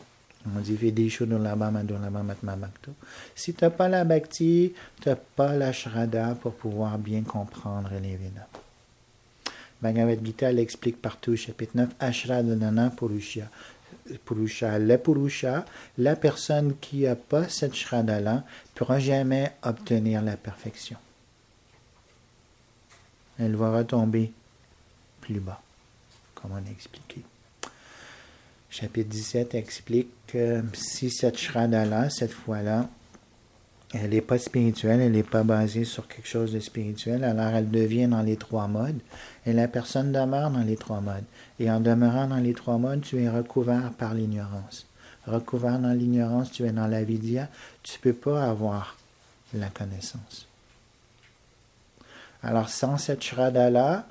On dit Vedeshu Durlabham Adurlabham Atma Bhakto. Si tu n'as pas la bhakti, tu n'as pas la Shraddha pour pouvoir bien comprendre les Védas. Bhagavad Gita l'explique partout, chapitre 9, Ashradhana Purusha. Le Purusha, la personne qui n'a pas cette Shraddha-là, ne pourra jamais obtenir la perfection. Elle va retomber plus bas, comme on a expliqué. Chapitre 17 explique que si cette Shraddha-là, cette fois-là, elle n'est pas spirituelle, elle n'est pas basée sur quelque chose de spirituel, alors elle devient dans les trois modes, et la personne demeure dans les trois modes. Et en demeurant dans les trois modes, tu es recouvert par l'ignorance. Recouvert dans l'ignorance, tu es dans l'avidya, tu ne peux pas avoir la connaissance. Alors sans cette Shraddha-là,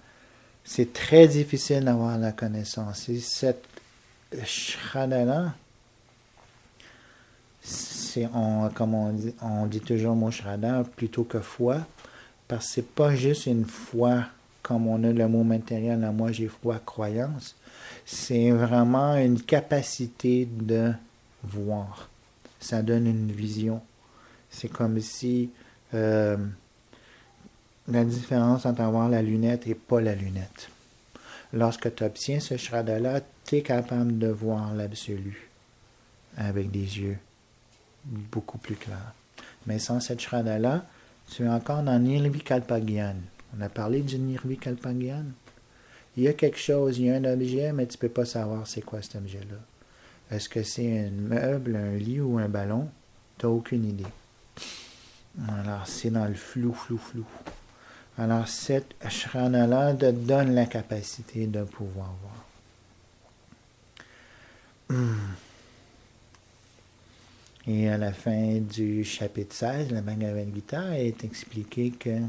c'est très difficile d'avoir la connaissance. Et cette Shraddha-là, comme on dit toujours mot Shraddha plutôt que foi, parce que c'est pas juste une foi comme on a le mot matériel, là, moi j'ai foi, croyance, c'est vraiment une capacité de voir. Ça donne une vision. C'est comme si la différence entre avoir la lunette et pas la lunette. Lorsque tu obtiens ce Shraddha-là, tu es capable de voir l'absolu avec des yeux beaucoup plus clairs. Mais sans cette Shraddha-là, tu es encore dans Nirvikalpa-gyan. On a parlé du Nirvikalpa-gyan. Il y a quelque chose, il y a un objet, mais tu ne peux pas savoir c'est quoi cet objet-là. Est-ce que c'est un meuble, un lit ou un ballon? Tu n'as aucune idée. Alors, c'est dans le flou. Alors, cette Shraddha-là te donne la capacité de pouvoir voir. Et à la fin du chapitre 16, la Bhagavad Gita est expliqué que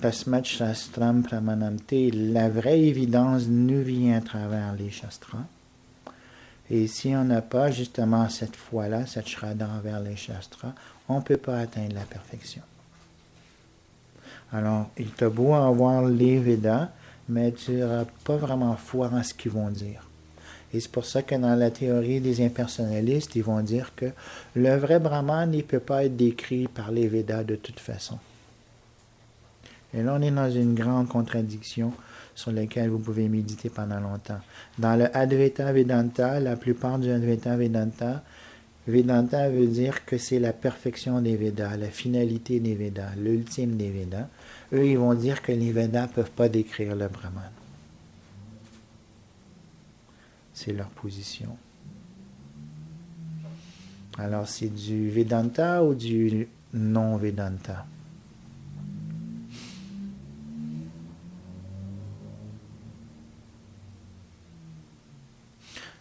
Tasmat Shastram Pramanamte, la vraie évidence nous vient à travers les Shastras. Et si on n'a pas justement cette foi-là, cette Shraddha envers les Shastras, on ne peut pas atteindre la perfection. Alors, il t'a beau avoir les Védas, mais tu n'auras pas vraiment foi en ce qu'ils vont dire. Et c'est pour ça que dans la théorie des impersonnalistes, ils vont dire que le vrai Brahman ne peut pas être décrit par les Védas de toute façon. Et là, on est dans une grande contradiction sur laquelle vous pouvez méditer pendant longtemps. Dans le Advaita Vedanta, la plupart du Advaita Vedanta, Vedanta veut dire que c'est la perfection des Védas, la finalité des Védas, l'ultime des Védas. Eux, ils vont dire que les Védas ne peuvent pas décrire le Brahman. C'est leur position. Alors, c'est du Vedanta ou du non-Vedanta?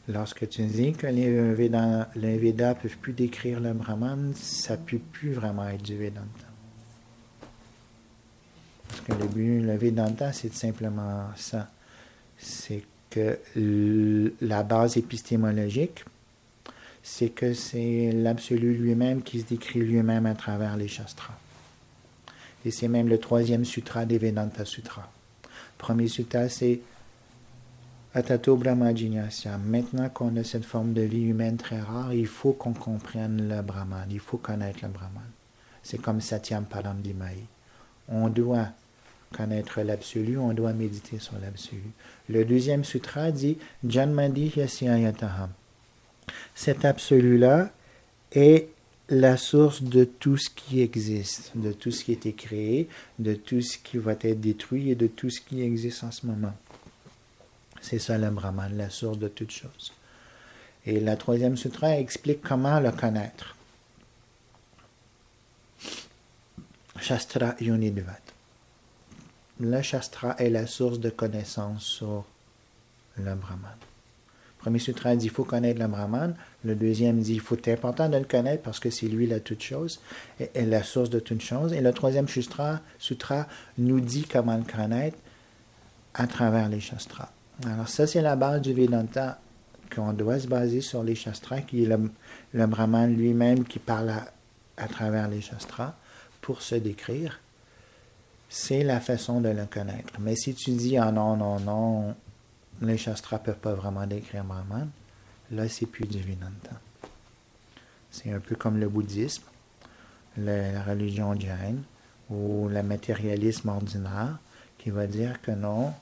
Lorsque tu dis que les Védas ne peuvent plus décrire le Brahman, ça ne peut plus vraiment être du Vedanta. Parce que le Vedanta, c'est simplement ça. C'est que la base épistémologique, c'est que c'est l'absolu lui-même qui se décrit lui-même à travers les Shastras. Et c'est même le 3e sutra des Vedanta Sutras. Premier sutra, c'est Atato Brahma Jignasya. Maintenant qu'on a cette forme de vie humaine très rare, il faut qu'on comprenne le Brahman. Il faut connaître le Brahman. C'est comme Satyam Param Dhimai. On doit connaître l'absolu, on doit méditer sur l'absolu. Le 2e sutra dit Janmadi Yasyayataham. Cet absolu-là est la source de tout ce qui existe, de tout ce qui a été créé, de tout ce qui va être détruit et de tout ce qui existe en ce moment. C'est ça le Brahman, la source de toute chose. Et la 3e sutra explique comment le connaître. Shastra Yonidvat. Le Shastra est la source de connaissance sur le Brahman. Le premier sutra dit il faut connaître le Brahman. Le deuxième dit c'est important de le connaître parce que c'est lui la toute chose et la source de toute chose. Et le troisième sutra nous dit comment le connaître à travers les Shastras. Alors ça, c'est la base du Vedanta, qu'on doit se baser sur les Shastras, qui est le Brahman lui-même qui parle à travers les Shastras pour se décrire. C'est la façon de le connaître. Mais si tu dis « Ah non, non, non », les Shastras ne peuvent pas vraiment décrire Brahman, là, c'est plus du Vedanta. C'est un peu comme le bouddhisme, la religion jaine ou le matérialisme ordinaire qui va dire que non,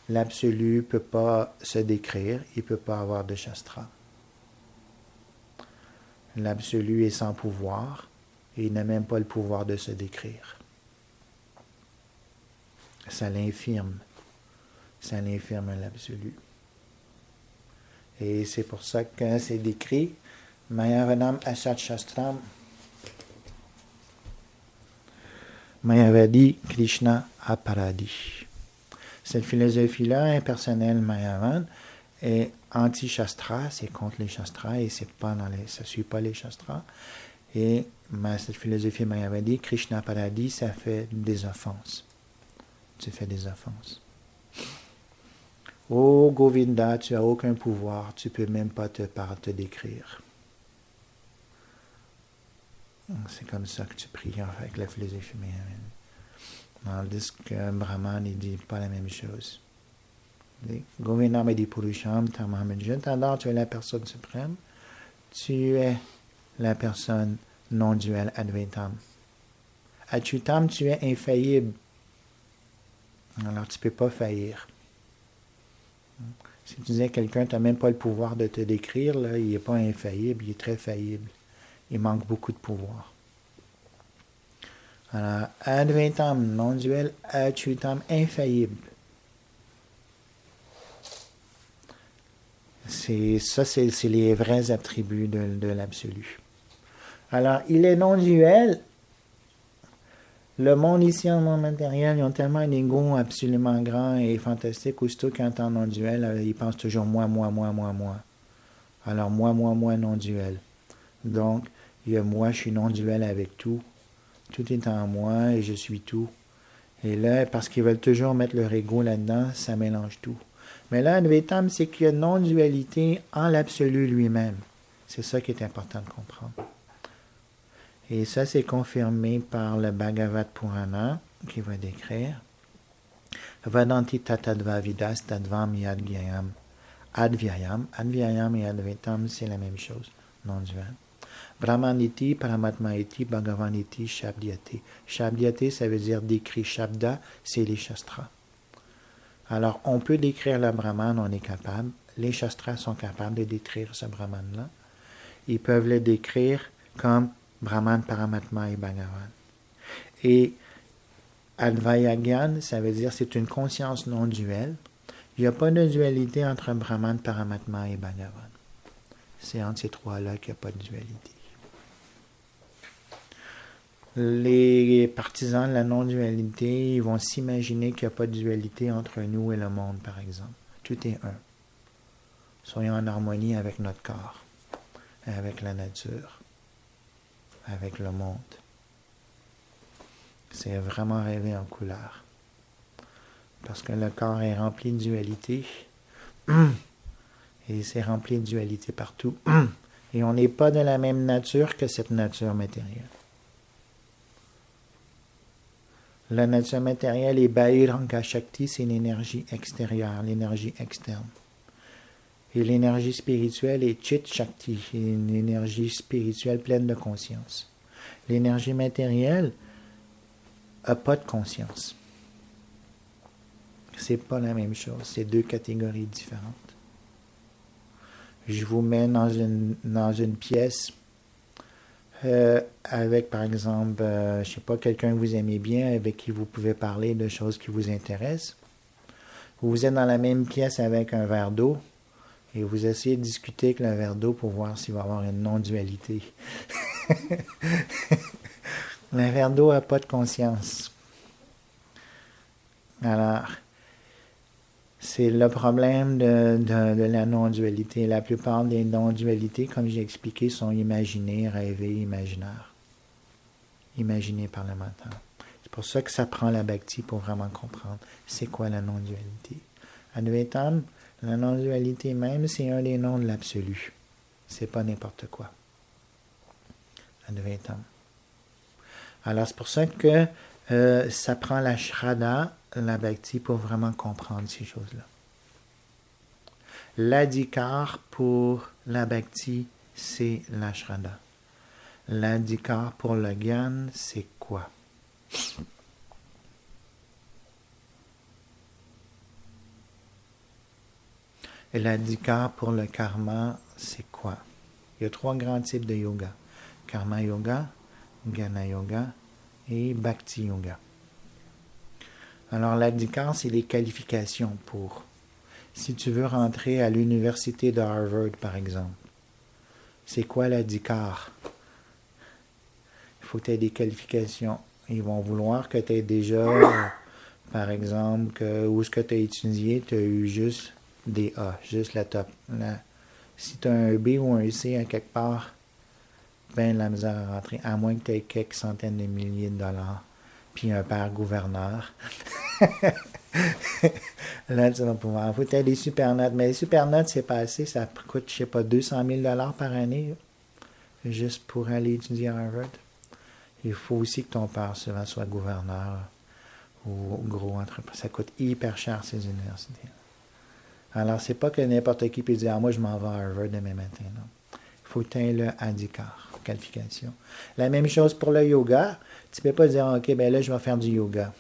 l'absolu ne peut pas se décrire, il ne peut pas avoir de Shastra. L'absolu est sans pouvoir et il n'a même pas le pouvoir de se décrire. Ça l'infirme. Ça l'infirme l'absolu. Et c'est pour ça que c'est décrit Mayavanam Asat Shastram Mayavadi Krishna Aparadi. Cette philosophie-là, impersonnelle Mayavan, est anti-shastra, c'est contre les shastras et c'est pas ça ne suit pas les shastras. Et cette philosophie Mayavadi, Krishna Aparadi, ça fait des offenses. Tu fais des offenses. Oh Govinda, tu n'as aucun pouvoir, tu ne peux même pas te décrire. C'est comme ça que tu pries avec la philosophie Mayavadi. Tandis que Brahman, il ne dit pas la même chose. Govinda Medi Purusham Tamaham. Je t'adore, tu es la personne suprême. Tu es la personne non-duelle Advaitam. Achyutam, tu es infaillible. Alors, tu ne peux pas faillir. Si tu disais quelqu'un, tu n'as même pas le pouvoir de te décrire, là, il n'est pas infaillible, il est très faillible. Il manque beaucoup de pouvoir. Alors, Advaitam, non-duel, Achyutam, infaillible. C'est les vrais attributs de l'absolu. Alors, il est non-duel. Le monde ici, en monde matériel, ils ont tellement un ego absolument grand et fantastique. Aussitôt qu'ils entendent non-duel, ils pensent toujours moi, moi, moi, moi, moi. Alors, moi, non-duel. Donc, il y a moi, je suis non-duel avec tout. Tout est en moi et je suis tout. Et là, parce qu'ils veulent toujours mettre leur ego là-dedans, ça mélange tout. Mais là, Advaitam, c'est qu'il y a non-dualité en l'absolu lui-même. C'est ça qui est important de comprendre. Et ça, c'est confirmé par le Bhagavad Purana, qui va décrire Vadanti tatadva vidas tadvam yadvyayam. Advyayam et Advaitam, c'est la même chose, non-duel. Brahmaniti, Paramatmaiti, Bhagavaniti, Shabdyate. Shabdyate, ça veut dire décrit. Shabda, c'est les Shastras. Alors, on peut décrire le Brahman, on est capable. Les Shastras sont capables de décrire ce Brahman-là. Ils peuvent le décrire comme Brahman, Paramatma et Bhagavan. Et Advayagyan, ça veut dire c'est une conscience non duelle. Il n'y a pas de dualité entre Brahman, Paramatma et Bhagavan. C'est entre ces trois-là qu'il n'y a pas de dualité. Les partisans de la non-dualité, ils vont s'imaginer qu'il n'y a pas de dualité entre nous et le monde, par exemple. Tout est un. Soyons en harmonie avec notre corps, avec la nature, avec le monde. C'est vraiment rêver en couleur. Parce que le corps est rempli de dualité. Et c'est rempli de dualité partout. Et on n'est pas de la même nature que cette nature matérielle. La nature matérielle est Bahiranga Shakti, c'est une énergie extérieure, l'énergie externe. Et l'énergie spirituelle est Chit Shakti, une énergie spirituelle pleine de conscience. L'énergie matérielle n'a pas de conscience. C'est pas la même chose, c'est deux catégories différentes. Je vous mets dans une pièce avec, par exemple, je ne sais pas, quelqu'un que vous aimez bien, avec qui vous pouvez parler de choses qui vous intéressent. Vous êtes dans la même pièce avec un verre d'eau et vous essayez de discuter avec le verre d'eau pour voir s'il va y avoir une non-dualité. Le verre d'eau n'a pas de conscience. Alors, c'est le problème de la non-dualité. La plupart des non-dualités, comme j'ai expliqué, sont imaginées, rêvées, imaginaires. Imaginées par le mental. C'est pour ça que ça prend la bhakti pour vraiment comprendre c'est quoi la non-dualité. Advaitam, la non-dualité même, c'est un des noms de l'absolu. C'est pas n'importe quoi. Advaitam. Alors, c'est pour ça que ça prend la shraddha, la bhakti, pour vraiment comprendre ces choses-là. L'adhikar pour la bhakti, c'est la shraddha. L'adhikar pour le gyan, c'est quoi? Et l'adhikar pour le karma, c'est quoi? Il y a 3 grands types de yoga. Karma yoga, Jnana yoga et Bhakti yoga. Alors l'adhikar, c'est les qualifications pour. Si tu veux rentrer à l'université de Harvard, par exemple, c'est quoi l'adhikar? Il faut que tu aies des qualifications. Ils vont vouloir que tu aies déjà, par exemple, où est-ce que tu as étudié, tu as eu juste des A, juste la top. Si tu as un B ou un C à quelque part, ben la misère à rentrer, à moins que tu aies quelques centaines de milliers de dollars, puis un père gouverneur. Là, tu vas pouvoir. Il faut que tu aies des super notes. Mais les super notes, c'est pas assez. Ça coûte, je sais pas, 200 000 dollars par année, juste pour aller étudier à Harvard. Il faut aussi que ton père soit gouverneur ou gros entreprise. Ça coûte hyper cher, ces universités. Alors, c'est pas que n'importe qui peut dire, ah, moi, je m'en vais à Harvard demain matin. Non. Il faut que tu aies le adhikar, qualification. La même chose pour le yoga. Tu peux pas dire, OK, ben là, je vais faire du yoga.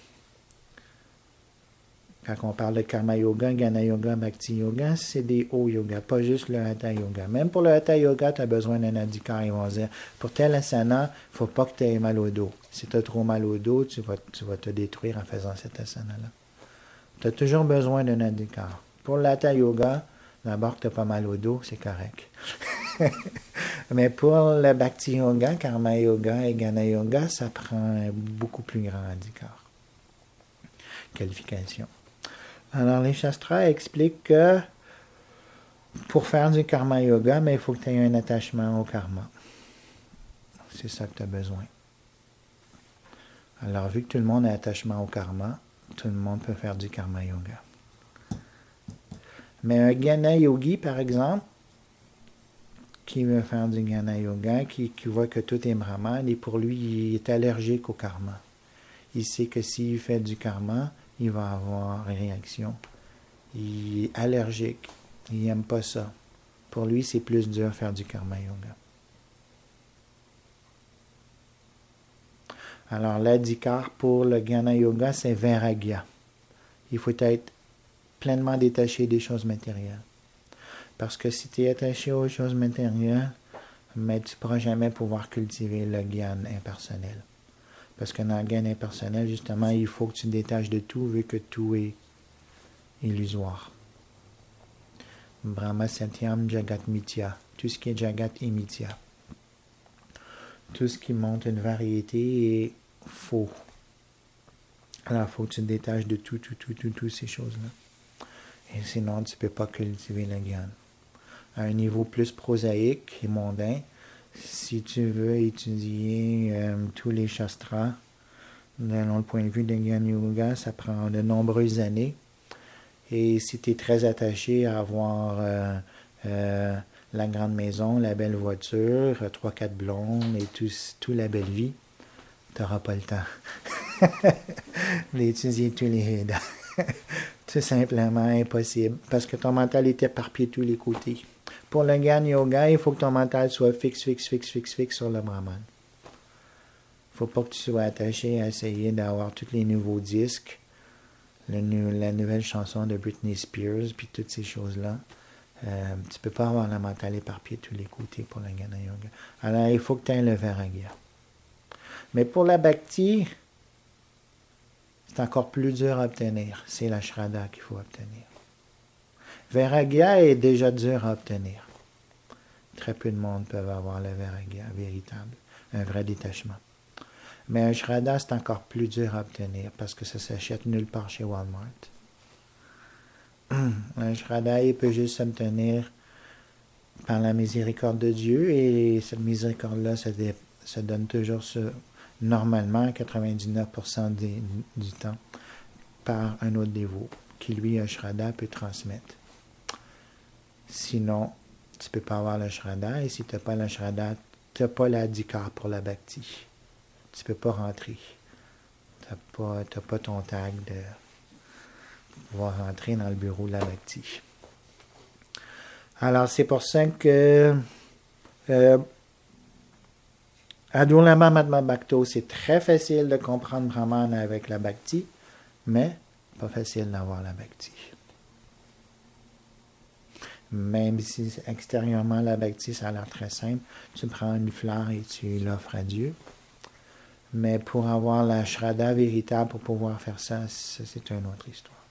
Quand on parle de karma yoga, jnana yoga, bhakti yoga, c'est des hauts yoga, pas juste le hatha yoga. Même pour le hatha yoga, tu as besoin d'un adhikar. Ils vont dire, pour tel asana, il ne faut pas que tu aies mal au dos. Si tu as trop mal au dos, tu vas te détruire en faisant cet asana-là. Tu as toujours besoin d'un adhikar. Pour le hatha yoga, d'abord que tu n'as pas mal au dos, c'est correct. Mais pour le bhakti yoga, karma yoga et jnana yoga, ça prend un beaucoup plus grand adhikar. Qualification. Alors, les Shastras expliquent que pour faire du karma yoga, mais il faut que tu aies un attachement au karma. C'est ça que tu as besoin. Alors, vu que tout le monde a attachement au karma, tout le monde peut faire du karma yoga. Mais un jnana yogi, par exemple, qui veut faire du jnana yoga, qui voit que tout est brahman, et pour lui, il est allergique au karma. Il sait que s'il fait du karma, il va avoir une réaction. Il est allergique. Il n'aime pas ça. Pour lui, c'est plus dur de faire du karma yoga. Alors, l'adhikar pour le jnana yoga, c'est vairagya. Il faut être pleinement détaché des choses matérielles. Parce que si tu es attaché aux choses matérielles, mais tu ne pourras jamais pouvoir cultiver le gyan impersonnel. Parce que dans le gyan impersonnel, justement, il faut que tu te détaches de tout, vu que tout est illusoire. Brahma Satyam Jagat Mithya. Tout ce qui est Jagat est Mithya. Tout ce qui montre une variété est faux. Alors, il faut que tu te détaches de toutes ces choses-là. Et sinon, tu ne peux pas cultiver le gyan. À un niveau plus prosaïque et mondain, si tu veux étudier tous les shastras, dans le point de vue de Jnana Yoga, ça prend de nombreuses années. Et si tu es très attaché à avoir la grande maison, la belle voiture, 3-4 blondes et tout la belle vie, tu n'auras pas le temps d'étudier tous les Vedas. Tout simplement impossible, parce que ton mental est éparpillé de tous les côtés. Pour le Jnana Yoga, il faut que ton mental soit fixe sur le Brahman. Il ne faut pas que tu sois attaché à essayer d'avoir tous les nouveaux disques, la nouvelle chanson de Britney Spears, puis toutes ces choses-là. Tu ne peux pas avoir le mental éparpillé de tous les côtés pour le Jnana Yoga. Alors, il faut que tu aies le vairagya. Mais pour la bhakti, c'est encore plus dur à obtenir. C'est la shraddha qu'il faut obtenir. Vairagya est déjà dur à obtenir. Très peu de monde peuvent avoir le vairagya véritable, un vrai détachement. Mais un Shraddha, c'est encore plus dur à obtenir parce que ça s'achète nulle part chez Walmart. Un Shraddha, il peut juste s'obtenir par la miséricorde de Dieu et cette miséricorde-là se donne toujours normalement 99% du temps par un autre dévot qui lui, un Shraddha, peut transmettre. Sinon, tu ne peux pas avoir le Shraddha et si tu n'as pas le Shraddha, tu n'as pas l'adhikar pour la bhakti. Tu ne peux pas rentrer. Tu n'as pas ton tag de pouvoir rentrer dans le bureau de la bhakti. Alors, c'est pour ça que Adulama Matma Bhakto, c'est très facile de comprendre Brahman avec la bhakti, mais pas facile d'avoir la bhakti. Même si extérieurement la bhakti, ça a l'air très simple, tu prends une fleur et tu l'offres à Dieu. Mais pour avoir la Shraddha véritable, pour pouvoir faire ça, c'est une autre histoire.